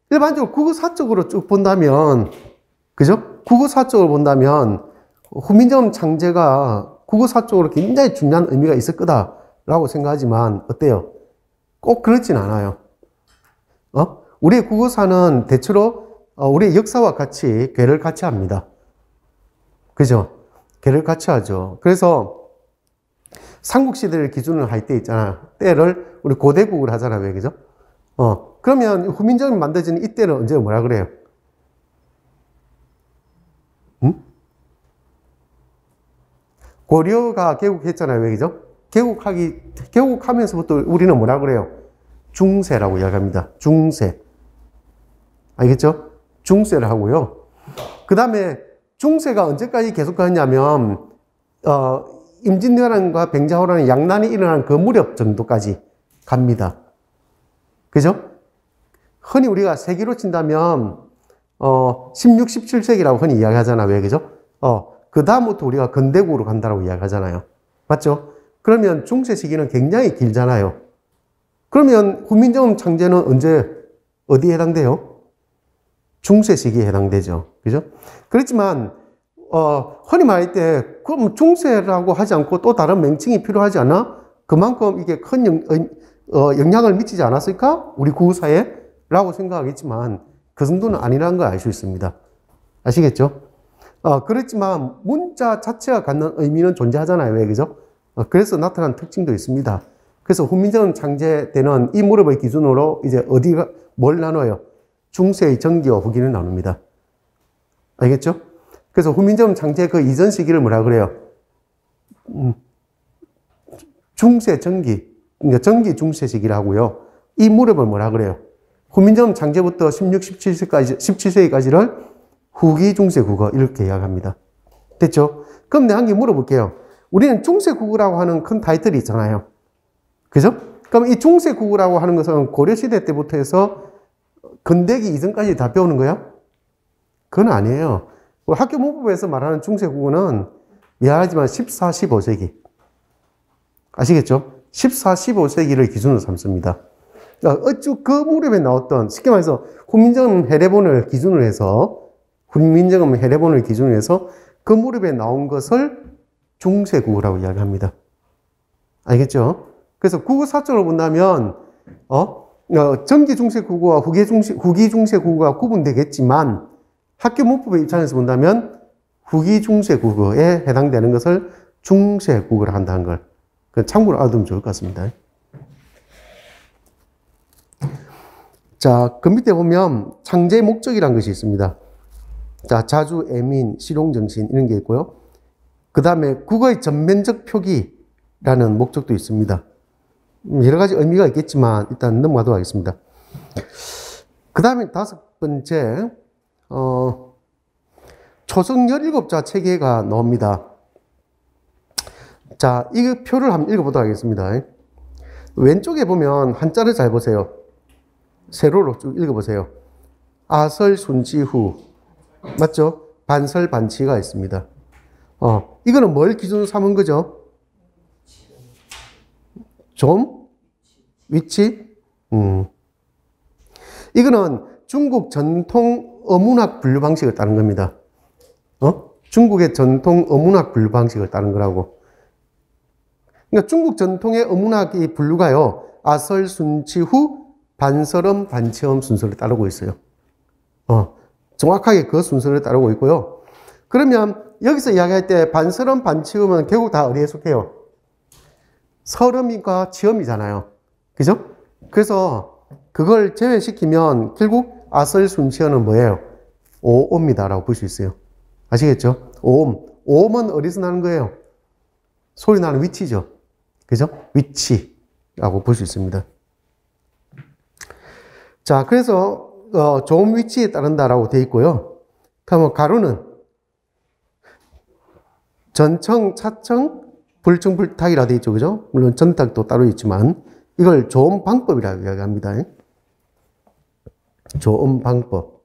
일반적으로 국어사적으로 쭉 본다면, 그죠? 국어사적으로 본다면, 훈민정음 창제가 국어사적으로 굉장히 중요한 의미가 있을 거다라고 생각하지만, 어때요? 꼭 그렇진 않아요. 우리의 국어사는 대체로, 우리의 역사와 같이 궤를 같이 합니다. 그죠? 궤를 같이 하죠. 그래서, 삼국시대를 기준으로 할 때 있잖아요. 때를 우리 고대국을 하잖아요. 왜, 그죠? 그러면 훈민정음이 만들어지는 이때는 언제 뭐라 그래요? 고려가 개국했잖아요. 왜, 그죠? 개국하면서부터 우리는 뭐라 그래요? 중세라고 이야기합니다. 중세. 알겠죠? 중세를 하고요. 그 다음에 중세가 언제까지 계속 가냐면, 임진왜란과 뱅자호란의 양난이 일어난 그 무렵 정도까지 갑니다. 그죠? 흔히 우리가 세기로 친다면, 16, 17세기라고 흔히 이야기하잖아. 왜, 그죠? 그 다음부터 우리가 근대국으로 간다고 이야기하잖아요. 맞죠? 그러면 중세 시기는 굉장히 길잖아요. 그러면 훈민정음 창제는 언제, 어디에 해당돼요? 중세 시기에 해당되죠. 그죠? 그렇지만, 흔히 말할 때, 그럼 중세라고 하지 않고 또 다른 명칭이 필요하지 않아? 그만큼 이게 큰 영향을 미치지 않았을까? 우리 국어사에? 라고 생각하겠지만, 그 정도는 아니라는 걸 알 수 있습니다. 아시겠죠? 그렇지만, 문자 자체가 갖는 의미는 존재하잖아요. 왜, 그죠? 그래서 나타난 특징도 있습니다. 그래서 훈민정음 창제되는 이 무렵을 기준으로 이제 뭘 나눠요? 중세의 전기와 후기를 나눕니다. 알겠죠? 그래서 훈민정음 창제 그 이전 시기를 뭐라 그래요? 중세 전기, 그러니까 전기 중세 시기라고요. 이 무렵을 뭐라 그래요? 훈민정음 창제부터 16, 17세기까지를 후기 중세 국어 이렇게 이야기합니다. 됐죠? 그럼 내가 한 개 물어볼게요. 우리는 중세 국어라고 하는 큰 타이틀이 있잖아요. 그죠? 그럼 이 중세 국어라고 하는 것은 고려시대 때부터 해서 근대기 이전까지 다 배우는 거야? 그건 아니에요. 학교 문법에서 말하는 중세 국어는 미안하지만 14, 15세기. 아시겠죠? 14, 15세기를 기준으로 삼습니다. 그 무렵에 나왔던, 쉽게 말해서 훈민정음 해례본을 기준으로 해서, 훈민정음 해례본을 기준으로 해서 그 무렵에 나온 것을 중세 국어라고 이야기합니다. 알겠죠? 그래서 국어사적으로 본다면, 전기 중세 국어와 후기 중세 국어가 구분되겠지만, 학교 문법의 입장에서 본다면, 후기 중세 국어에 해당되는 것을 중세 국어를 한다는 걸, 참고로 알아두면 좋을 것 같습니다. 자, 그 밑에 보면 창제의 목적이라는 것이 있습니다. 자, 자주, 애민, 실용정신 이런 게 있고요. 그 다음에 국어의 전면적 표기라는 목적도 있습니다. 여러 가지 의미가 있겠지만 일단 넘어가도록 하겠습니다. 그 다음에 다섯 번째, 초성 17자 체계가 나옵니다. 자, 이 표를 한번 읽어보도록 하겠습니다. 왼쪽에 보면 한자를 잘 보세요. 세로로 쭉 읽어보세요. 아설 순치후. 맞죠? 반설 반치가 있습니다. 이거는 뭘 기준으로 삼은 거죠? 좀? 위치? 이거는 중국 전통 어문학 분류 방식을 따른 겁니다. 중국의 전통 어문학 분류 방식을 따른 거라고. 그러니까 중국 전통의 어문학의 분류가요, 아설, 순치, 후, 반설음, 반치음 순서를 따르고 있어요. 정확하게 그 순서를 따르고 있고요. 그러면 여기서 이야기할 때 반설음, 반치음은 결국 다 어디에 속해요? 설음과 치음이잖아요. 그죠? 그래서 그걸 제외시키면 결국 아설, 순치음은 뭐예요? 오음이다라고 볼 수 있어요. 아시겠죠? 오음. 오음은 어디서 나는 거예요? 소리 나는 위치죠. 그죠? 위치라고 볼 수 있습니다. 자, 그래서 좋은 위치에 따른다라고 되어 있고요. 그러면 가로는 전청, 차청, 불청, 불탁이라 되어 있죠. 그죠? 물론 전탁도 따로 있지만 이걸 좋은 방법이라고 이야기합니다. 좋은 방법.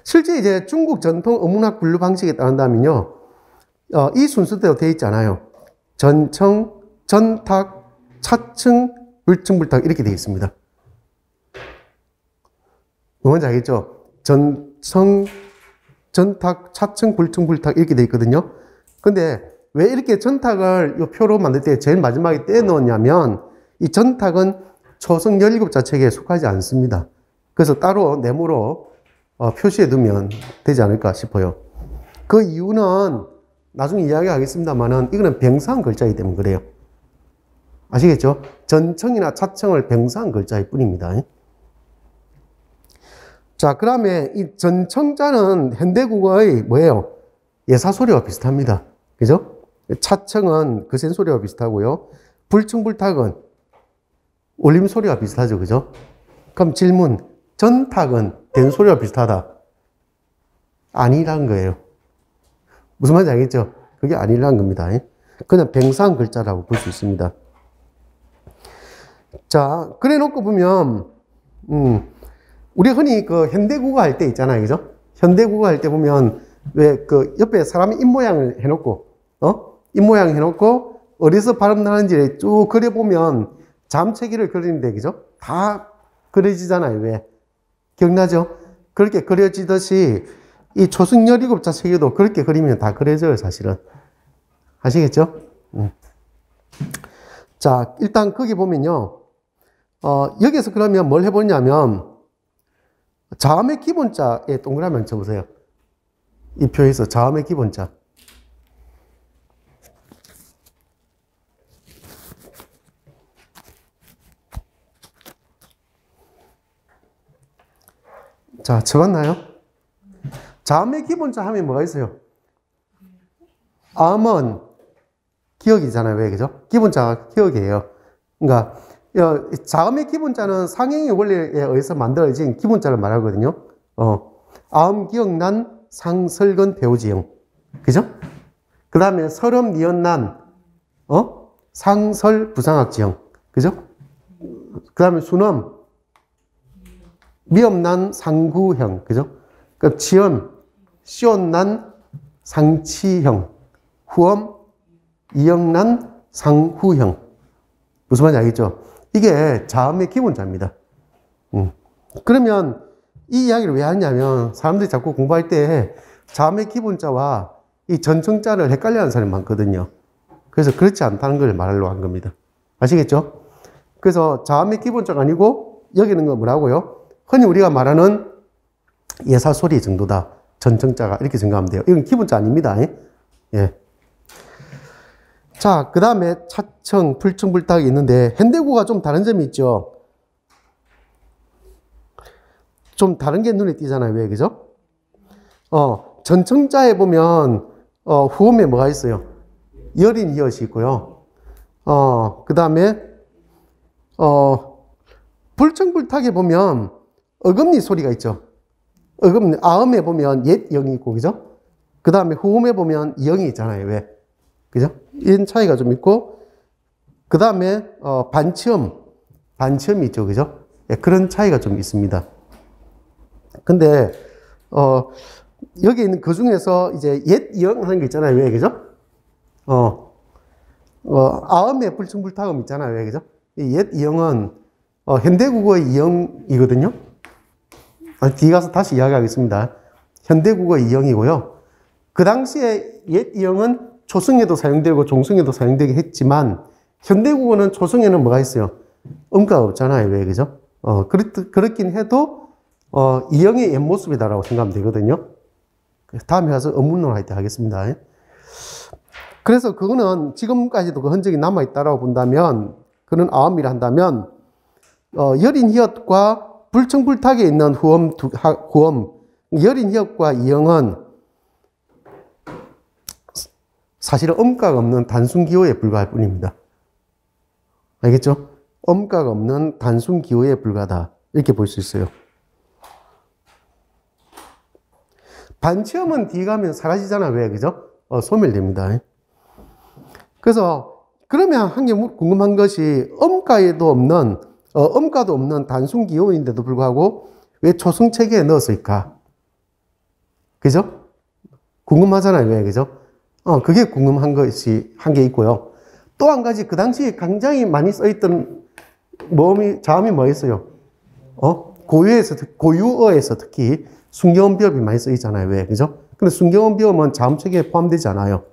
실제 이제 중국 전통 어문학 분류 방식에 따른다면요, 이 순서대로 되어 있지 않아요. 전청, 전탁, 차청, 불청, 불탁 이렇게 되어 있습니다. 뭔지 알겠죠? 전청, 전탁, 차청, 불청, 불탁 이렇게 되어 있거든요. 근데 왜 이렇게 전탁을 이 표로 만들 때 제일 마지막에 떼어 넣었냐면, 이 전탁은 초성 17자책에 속하지 않습니다. 그래서 따로 네모로 표시해 두면 되지 않을까 싶어요. 그 이유는 나중에 이야기하겠습니다만은 이거는 병사한 글자이기 때문에 그래요. 아시겠죠? 전청이나 차청을 병사한 글자일 뿐입니다. 자, 그 다음에 이 전청자는 현대국어의 뭐예요? 예사소리와 비슷합니다. 그죠? 차청은 거센소리와 비슷하고요. 불청불탁은 울림소리와 비슷하죠. 그죠? 그럼 질문, 전탁은 된소리와 비슷하다? 아니란 거예요. 무슨 말인지 알겠죠? 그게 아니란 겁니다. 그냥 병사한 글자라고 볼 수 있습니다. 자, 그래 놓고 보면, 우리 흔히 그 현대국어 할 때 있잖아요. 그죠? 현대국어 할 때 보면, 왜 그 옆에 사람이 입모양을 해놓고, 입모양 해놓고, 어디서 발음 나는지를 쭉 그려보면, 잠체기를 그리는데, 그죠? 다 그려지잖아요. 왜? 기억나죠? 그렇게 그려지듯이, 이 초승 17자체기도 그렇게 그리면 다 그려져요, 사실은. 아시겠죠? 자, 일단 거기 보면요. 여기서 그러면 뭘 해보냐면, 자음의 기본자에 동그라미 한번 쳐보세요. 이 표에서 자음의 기본자. 자, 쳐봤나요? 자음의 기본자 하면 뭐가 있어요? 암은 기억이잖아요. 왜, 그죠? 기본자가 기억이에요. 그러니까, 자음의 기본자는 상행의 원리에 의해서 만들어진 기본자를 말하거든요. 아음, 기억난, 상설근, 배우지형. 그죠? 그 다음에 설음, 니은난, 상설, 부상학지형. 그죠? 그 다음에 순음, 미음난, 상구형. 그죠? 그 치음, 시온난, 상치형. 후음, 이형난, 상후형. 무슨 말인지 알겠죠? 이게 자음의 기본자입니다. 그러면 이 이야기를 왜 하냐면 사람들이 자꾸 공부할 때 자음의 기본자와 이 전청자를 헷갈려하는 사람이 많거든요. 그래서 그렇지 않다는 걸 말하려고 한 겁니다. 아시겠죠? 그래서 자음의 기본자가 아니고 여기는 건 뭐라고요? 흔히 우리가 말하는 예사소리 정도다. 전청자가 이렇게 생각하면 돼요. 이건 기본자 아닙니다. 예. 자, 그 다음에 차청, 불청, 불탁이 있는데 현대국어가 좀 다른 점이 있죠. 좀 다른 게 눈에 띄잖아요. 왜, 그죠? 전청자에 보면 후음에 뭐가 있어요? 여린 이엇이 있고요. 그 다음에 불청, 불탁에 보면 어금니 소리가 있죠. 아음에 보면 옛 영이 있고, 그죠? 그 다음에 후음에 보면 영이 있잖아요. 왜? 그죠? 이런 차이가 좀 있고, 그 다음에, 반치음이 있죠. 그죠? 예, 그런 차이가 좀 있습니다. 근데, 여기 있는 그 중에서 이제 옛 이형 하는 게 있잖아요. 왜, 그죠? 아음의 불충불타음 있잖아요. 왜, 그죠? 이 옛 이형은, 현대국어의 이형이거든요. 뒤에 가서 다시 이야기하겠습니다. 현대국어의 이형이고요. 그 당시에 옛 이형은 초성에도 사용되고 종성에도 사용되게 했지만, 현대국어는 초성에는 뭐가 있어요? 음가가 없잖아요. 왜, 그죠? 그렇긴 해도, 이형의 옛 모습이다라고 생각하면 되거든요. 다음에 가서 어문론 할 때 하겠습니다. 그래서 그거는 지금까지도 그 흔적이 남아있다라고 본다면, 그는 아음이라 한다면, 여린 히읗과 불청불탁에 있는 후음, 여린 히읗과 이형은 사실은 음가가 없는 단순 기호에 불과할 뿐입니다. 알겠죠? 음가가 없는 단순 기호에 불과하다. 이렇게 볼 수 있어요. 반치음은 뒤에 가면 사라지잖아. 왜? 그죠? 소멸됩니다. 그래서, 그러면 한 게 궁금한 것이, 음가도 없는 단순 기호인데도 불구하고, 왜 초성체계에 넣었을까? 그죠? 궁금하잖아요. 왜? 그죠? 그게 궁금한 것이 한 게 있고요. 또 한 가지, 그 당시에 굉장히 많이 써있던 자음이 뭐였어요? 고유어에서 특히 순경음 비읍이 많이 쓰이잖아요. 왜? 그죠? 근데 순경음 비읍은 자음체계에 포함되지 않아요.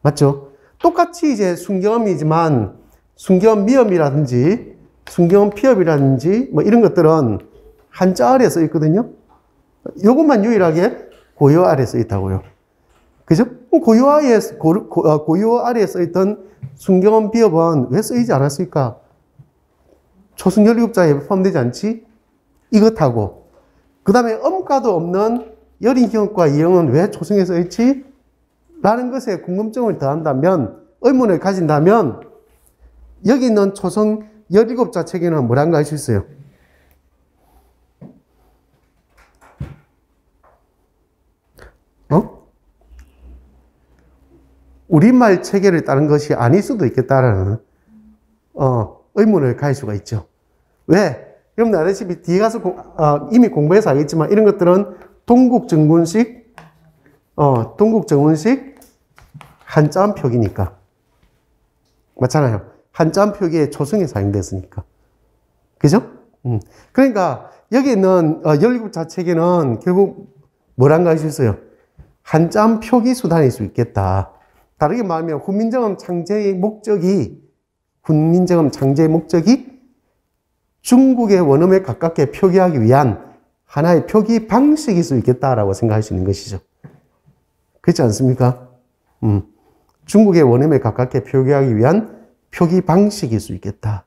맞죠? 똑같이 이제 순경음이지만 순경음 미음이라든지 순경음 피읍이라든지 뭐 이런 것들은 한자 아래에 써 있거든요. 요것만 유일하게 고유어 아래에 써 있다고요. 그죠? 고유어 아래에 써 있던 순경음 비읍은 왜 쓰이지 않았을까? 초승 17자에 포함되지 않지? 이것하고 그 다음에 음가도 없는 여린 히읗과 이형은 왜 초승에 써있지? 라는 것에 궁금증을 더한다면, 의문을 가진다면 여기 있는 초성 17자 체계는 뭐란가 할 수 있어요? 우리말 체계를 따른 것이 아닐 수도 있겠다라는 의문을 가질 수가 있죠. 왜? 여러분들 아시다시피 뒤에 가서 이미 공부해서 알겠지만 이런 것들은 동국정문식 한자음 표기니까. 맞잖아요. 한자음 표기에 초성이 사용됐으니까. 그죠? 그러니까 여기 있는 17자 체계는 결국 뭐란가 할 수 있어요? 한자음 표기 수단일 수 있겠다. 다르게 말하면 훈민정음 창제의 목적이 중국의 원음에 가깝게 표기하기 위한 하나의 표기 방식일 수 있겠다라고 생각할 수 있는 것이죠. 그렇지 않습니까? 중국의 원음에 가깝게 표기하기 위한 표기 방식일 수 있겠다.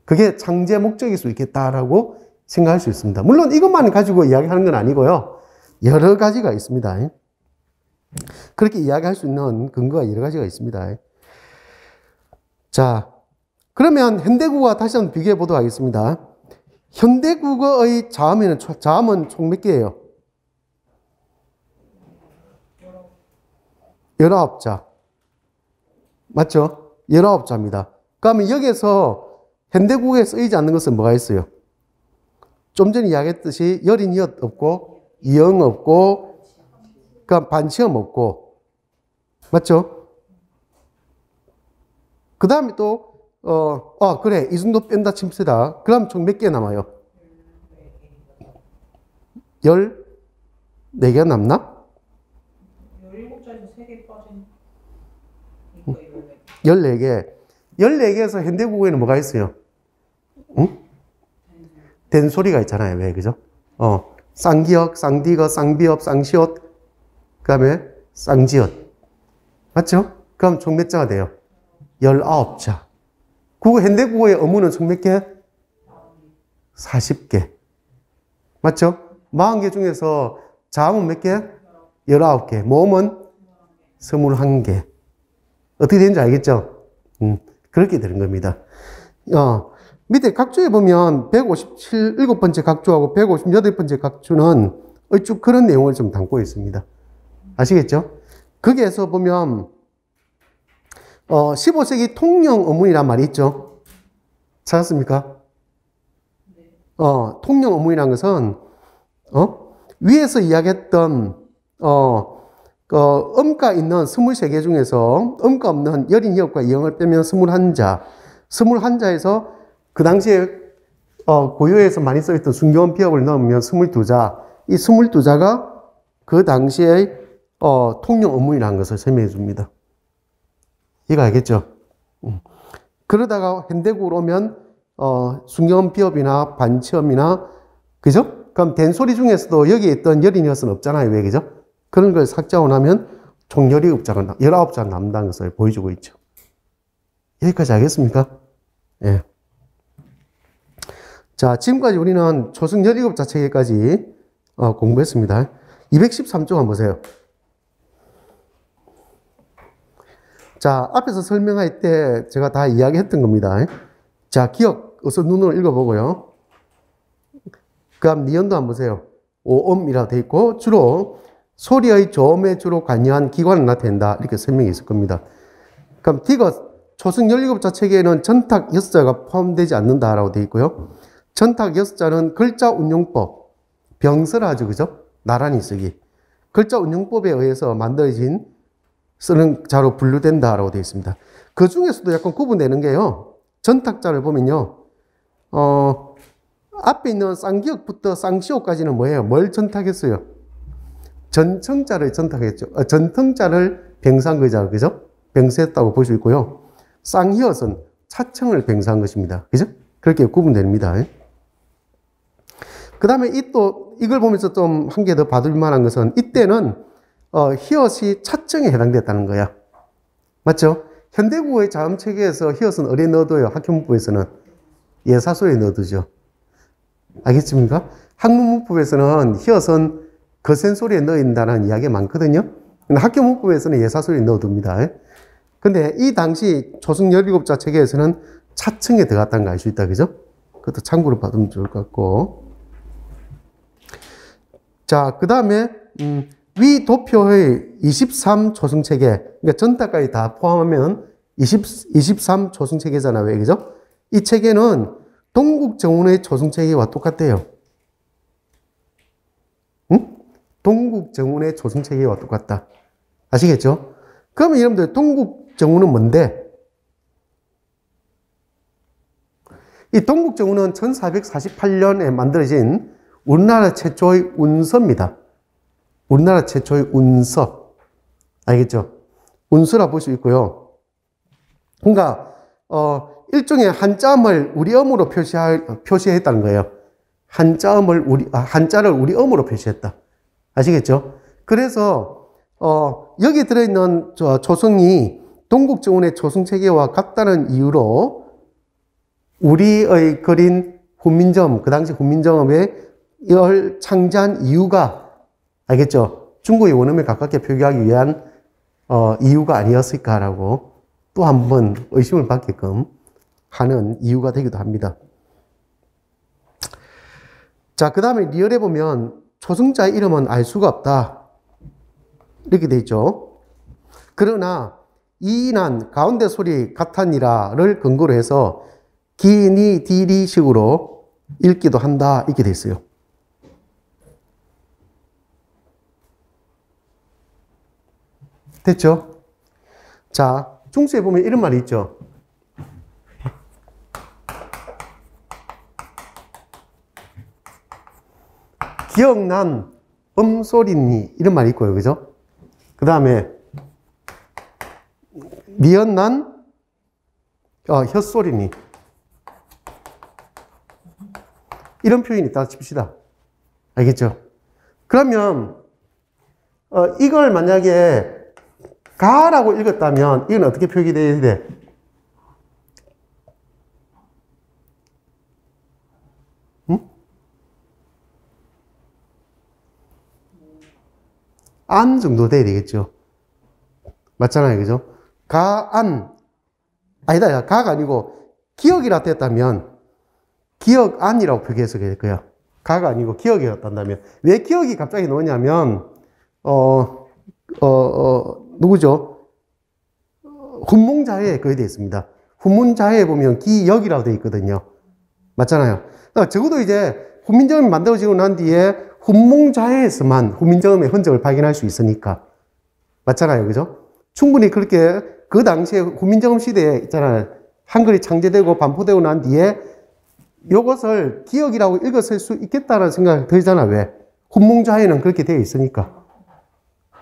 그게 창제 목적일 수 있겠다라고 생각할 수 있습니다. 물론 이것만 가지고 이야기하는 건 아니고요. 여러 가지가 있습니다. 그렇게 이야기할 수 있는 근거가 여러 가지가 있습니다. 자, 그러면 현대국어와 다시 한번 비교해 보도록 하겠습니다. 현대국어의 자음은 총 몇 개예요? 19자. 맞죠? 19자입니다. 그러면 여기에서 현대국어에 쓰이지 않는 것은 뭐가 있어요? 좀 전에 이야기했듯이 여린 이엇 없고, 이형 없고, 그러니까 반치음 없고, 맞죠? 그 다음에 또, 그래. 이 정도 뺀다 칩시다. 그럼 총 몇 개 남아요? 14개 남나? 17자에서 3개 빠진 14개. 14개에서 현대국어에는 뭐가 있어요? 응? 된소리가 있잖아요. 왜, 그죠? 쌍기역, 쌍디거, 쌍비업, 쌍시옷, 그 다음에 쌍지엇. 맞죠? 그럼 총 몇 자가 돼요? 19자. 현대국어의 어문은 총 몇 개? 40개. 맞죠? 40개 중에서 자음은 몇 개? 19개. 모음은 21개. 어떻게 되는지 알겠죠? 그렇게 되는 겁니다. 밑에 각주에 보면 157번째 각주하고 158번째 각주는 쭉 그런 내용을 좀 담고 있습니다. 아시겠죠? 거기에서 보면 15세기 통영 어문이란 말이 있죠. 찾았습니까? 통영 어문이란 것은, 위에서 이야기했던, 음가 있는 23개 중에서 음가 없는 여린 희역과 이형을 빼면 21자, 21자에서 그 당시에 고유에서 많이 써있던 순교원 비읍을 넣으면 22자, 이 22자가 그 당시에 통영 어문이라는 것을 설명해 줍니다. 이거 알겠죠? 그러다가 현대국으로 오면 순교원 비읍이나 반치음이나 그죠? 그럼 된소리 중에서도 여기에 있던 여린 엿은 없잖아요. 왜 그죠? 그런 걸 삭제하고 나면 총 19장 남는다는 것을 보여주고 있죠. 여기까지 알겠습니까? 예. 자, 지금까지 우리는 조승 17자 체계까지 공부했습니다. 213쪽 한번 보세요. 자, 앞에서 설명할 때 제가 다 이야기했던 겁니다. 자, 기억, 어서 눈으로 읽어보고요. 그 다음 니은도 한번 보세요. 오음이라고 되어 있고, 주로 소리의 저음에 주로 관여한 기관을 나타낸다. 이렇게 설명이 있을 겁니다. 그럼 D가 조승 17자 체계에는 전탁 6자가 포함되지 않는다라고 되어 있고요. 전탁 6자는 글자 운용법, 병설하죠. 그죠? 나란히 쓰기. 글자 운용법에 의해서 만들어진 쓰는 자로 분류된다라고 되어 있습니다. 그 중에서도 약간 구분되는 게요. 전탁자를 보면요. 앞에 있는 쌍기역부터 쌍시호까지는 뭐예요? 뭘 전탁했어요? 전청자를 전탁했죠. 전청자를 병사한 거죠. 그죠? 병사했다고 볼 수 있고요. 쌍희엇은 차청을 병사한 것입니다. 그죠? 그렇게 구분됩니다. 그 다음에 이걸 보면서 좀 한 개 더 봐둘 만한 것은 이때는 히읗이 차청에 해당됐다는 거야. 맞죠? 현대국어의 자음 체계에서 히읗은 어디에 넣어둬요? 학교문법에서는 예사소에 넣어두죠. 알겠습니까? 학문문법에서는 히읗은 거센 소리에 넣어인다는 이야기가 많거든요. 근데 학교문법에서는 예사소리에 넣어둡니다. 근데 이 당시 조승 17자 체계에서는 차층에 들어갔다는 거 알 수 있다. 그죠? 그것도 참고로 봐두면 좋을 것 같고. 자, 그 다음에, 위 도표의 23 조승 체계, 그러니까 전타까지 다 포함하면 23 조승 체계잖아요. 왜, 그죠? 이 체계는 동국 정운의 조승 체계와 똑같대요. 응? 동국 정운의 조승 체계와 똑같다. 아시겠죠? 그러면 여러분들 동국 정운은 뭔데? 이 동국 정운은 1448년에 만들어진 우리나라 최초의 운서입니다. 우리나라 최초의 운서. 알겠죠? 운서라 볼 수 있고요. 그러니까, 일종의 한자음을 우리 음으로 표시했다는 거예요. 한자를 우리 음으로 표시했다. 아시겠죠? 그래서, 여기 들어있는 조승이 동국정운의 조승체계와 같다는 이유로 우리의 그린 훈민정음, 그 당시 훈민정음의 이걸 창제한 이유가, 알겠죠? 중국의 원음에 가깝게 표기하기 위한 이유가 아니었을까라고 또 한 번 의심을 받게끔 하는 이유가 되기도 합니다. 자, 그 다음에 리얼에 보면 초승자의 이름은 알 수가 없다. 이렇게 돼 있죠. 그러나 이난 가운데 소리 같으니라를 근거로 해서 기니 디리 식으로 읽기도 한다. 이렇게 돼 있어요. 됐죠? 자, 중세에 보면 이런 말이 있죠. 기억난 음소리니 이런 말이 있고요. 그죠? 그 다음에 미연난 혓소리니 이런 표현이 있다 칩시다. 알겠죠? 그러면 이걸 만약에 가라고 읽었다면 이건 어떻게 표기돼야 돼? 응? 안 정도 돼야 되겠죠. 맞잖아요. 그죠? 가안 아니다. 가가 아니고 기억이라 됐다면 기억안이라고 표기해서 될 거야. 가가 아니고 기억이었다면 왜 기억이 갑자기 나오냐면 누구죠? 훈몽자해에 거의 되어 있습니다. 훈문자해에 보면 기역이라고 되어 있거든요. 맞잖아요. 그러니까 적어도 이제 훈민정음이 만들어지고 난 뒤에 훈몽자해에서만 훈민정음의 흔적을 발견할 수 있으니까. 맞잖아요. 그죠? 충분히 그렇게 그 당시에 훈민정음 시대에 있잖아요. 한글이 창제되고 반포되고 난 뒤에 이것을 기역이라고 읽었을 수 있겠다는 생각이 들잖아. 왜? 훈몽자해는 그렇게 되어 있으니까.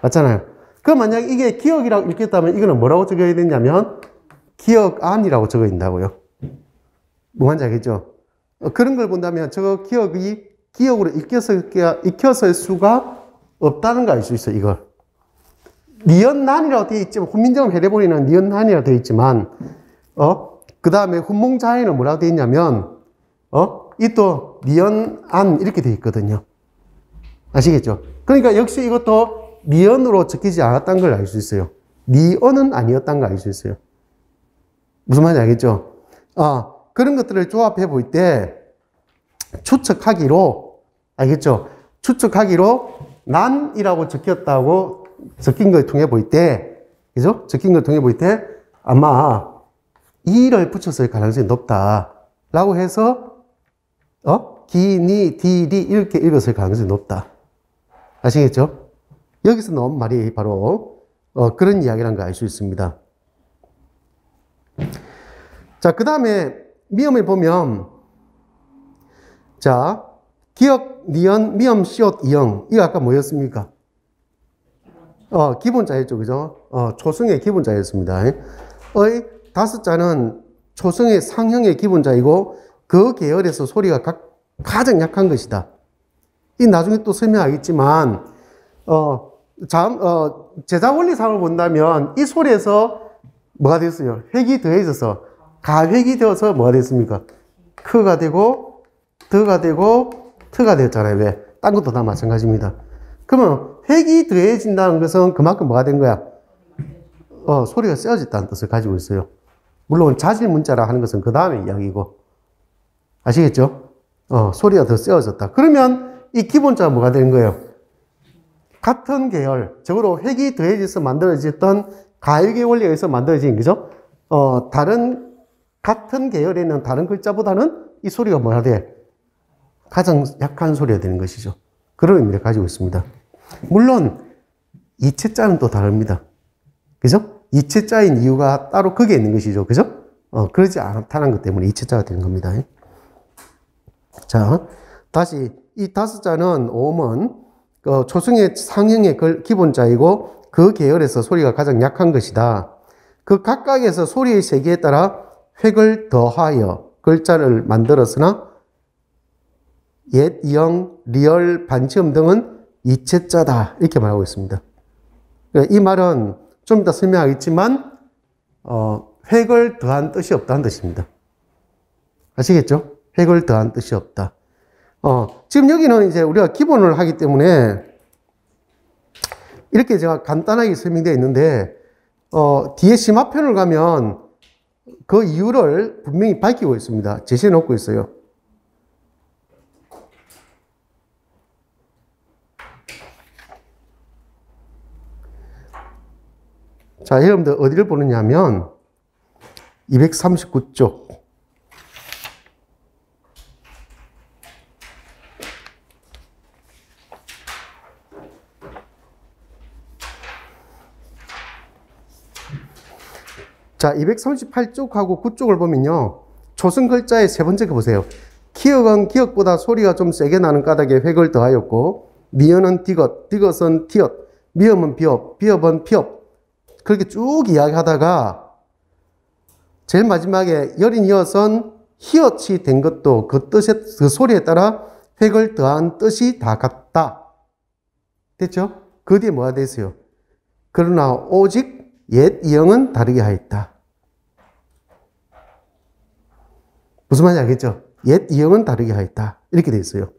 맞잖아요. 그럼 만약 이게 기역이라고 읽겠다면 이거는 뭐라고 적어야 되냐면 기역안이라고 적어야 된다고요. 뭔지 알겠죠? 그런 걸 본다면 저거 기억이 기억으로 익혔을 수가 없다는 거 알 수 있어요. 이걸. 니언난이라고 되어 있지만 훈민정음 해례본에는 니언난이라고 되어 있지만 그 다음에 훈몽자에는 뭐라고 되어 있냐면 이 또 니언안 이렇게 되어 있거든요. 아시겠죠? 그러니까 역시 이것도 니언으로 적히지 않았다는 걸 알 수 있어요. 니언은 아니었다는 걸 알 수 있어요. 무슨 말인지 알겠죠? 그런 것들을 조합해 볼 때 추측하기로 알겠죠? 추측하기로 난이라고 적힌 걸 통해 볼 때, 그죠? 적힌 걸 통해 볼 때 아마 이를 붙였을 가능성이 높다라고 해서 기니 디리 이렇게 읽었을 가능성이 높다. 아시겠죠? 여기서 나온 말이 바로 그런 이야기라는 걸 알 수 있습니다. 자, 그 다음에 미음에 보면 자, 기역, 니언, 미음, 시옷, 이영 이거 아까 뭐였습니까? 기본자였죠. 그죠? 초성의 기본자였습니다. 다섯 자는 초성의 상형의 기본자이고 그 계열에서 소리가 가장 약한 것이다. 이 나중에 또 설명하겠지만 제자원리상을 본다면 이 소리에서 뭐가 됐어요? 획이 더해져서 가획이 되어서 뭐가 됐습니까? 크가 되고 더가 되고 트가 되었잖아요. 왜? 딴 것도 다 마찬가지입니다. 그러면 획이 더해진다는 것은 그만큼 뭐가 된 거야? 소리가 세어졌다는 뜻을 가지고 있어요. 물론 자질 문자라 하는 것은 그 다음에 이야기고. 아시겠죠? 소리가 더 세어졌다. 그러면 이 기본자가 뭐가 되는 거예요? 같은 계열, 적어도 획이 더해져서 만들어졌던 가역의 원리에 의해서 만들어진, 그죠? 같은 계열에 있는 다른 글자보다는 이 소리가 뭐가 돼? 가장 약한 소리가 되는 것이죠. 그런 의미를 가지고 있습니다. 물론, 이체자는 또 다릅니다. 그죠? 이체자인 이유가 따로 거기에 있는 것이죠. 그죠? 그러지 않다는 것 때문에 이체자가 되는 겁니다. 자, 다시, 이 다섯 자는 오음은 초성의 상형의 기본자이고 그 계열에서 소리가 가장 약한 것이다. 그 각각에서 소리의 세계에 따라 획을 더하여 글자를 만들었으나 옛, 영, 리얼, 반치음 등은 이체자다. 이렇게 말하고 있습니다. 이 말은 좀 이따 설명하겠지만 획을 더한 뜻이 없다는 뜻입니다. 아시겠죠? 획을 더한 뜻이 없다. 지금 여기는 이제 우리가 기본을 하기 때문에 이렇게 제가 간단하게 설명되어 있는데 뒤에 심화편을 가면 그 이유를 분명히 밝히고 있습니다. 제시해 놓고 있어요. 자, 여러분들 어디를 보느냐 하면 239쪽. 자, 238쪽하고 9쪽을 보면요. 초성 글자의 세 번째 거 보세요. 기역은 기역보다 소리가 좀 세게 나는 까닭에 획을 더하였고, 니은은 디귿, 디귿은 티엇, 미음은 비업, 비업은 피업. 그렇게 쭉 이야기하다가 제일 마지막에 열인 이어선 히읗이 된 것도 그 소리에 따라 획을 더한 뜻이 다 같다. 됐죠? 그 뒤에 뭐가 됐어요? 그러나 오직 옛 이형은 다르게 하였다. 무슨 말인지 알겠죠? 옛 이형은 다르게 하였다. 이렇게 되어 있어요.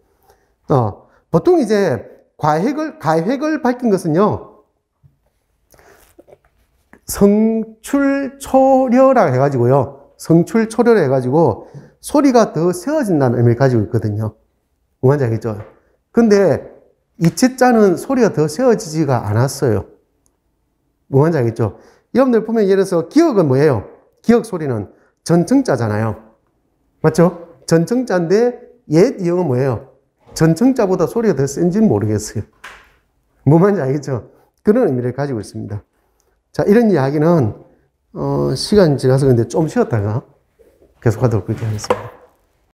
보통 이제 가획을 밝힌 것은요, 성출초려라 해가지고요, 성출초려라 해가지고 소리가 더 세워진다는 의미를 가지고 있거든요. 뭔지 알겠죠? 근데 이체자는 소리가 더 세워지지가 않았어요. 뭔지 알겠죠? 여러분들 보면 예를 들어서 기역은 뭐예요? 기역 소리는 전청자잖아요. 맞죠? 전청자인데 옛 이형은 뭐예요? 전청자보다 소리가 더 센지는 모르겠어요. 뭐 말인지 알겠죠? 그런 의미를 가지고 있습니다. 자, 이런 이야기는 시간 지나서 근데 좀 쉬었다가 계속하도록 그렇게 하겠습니다.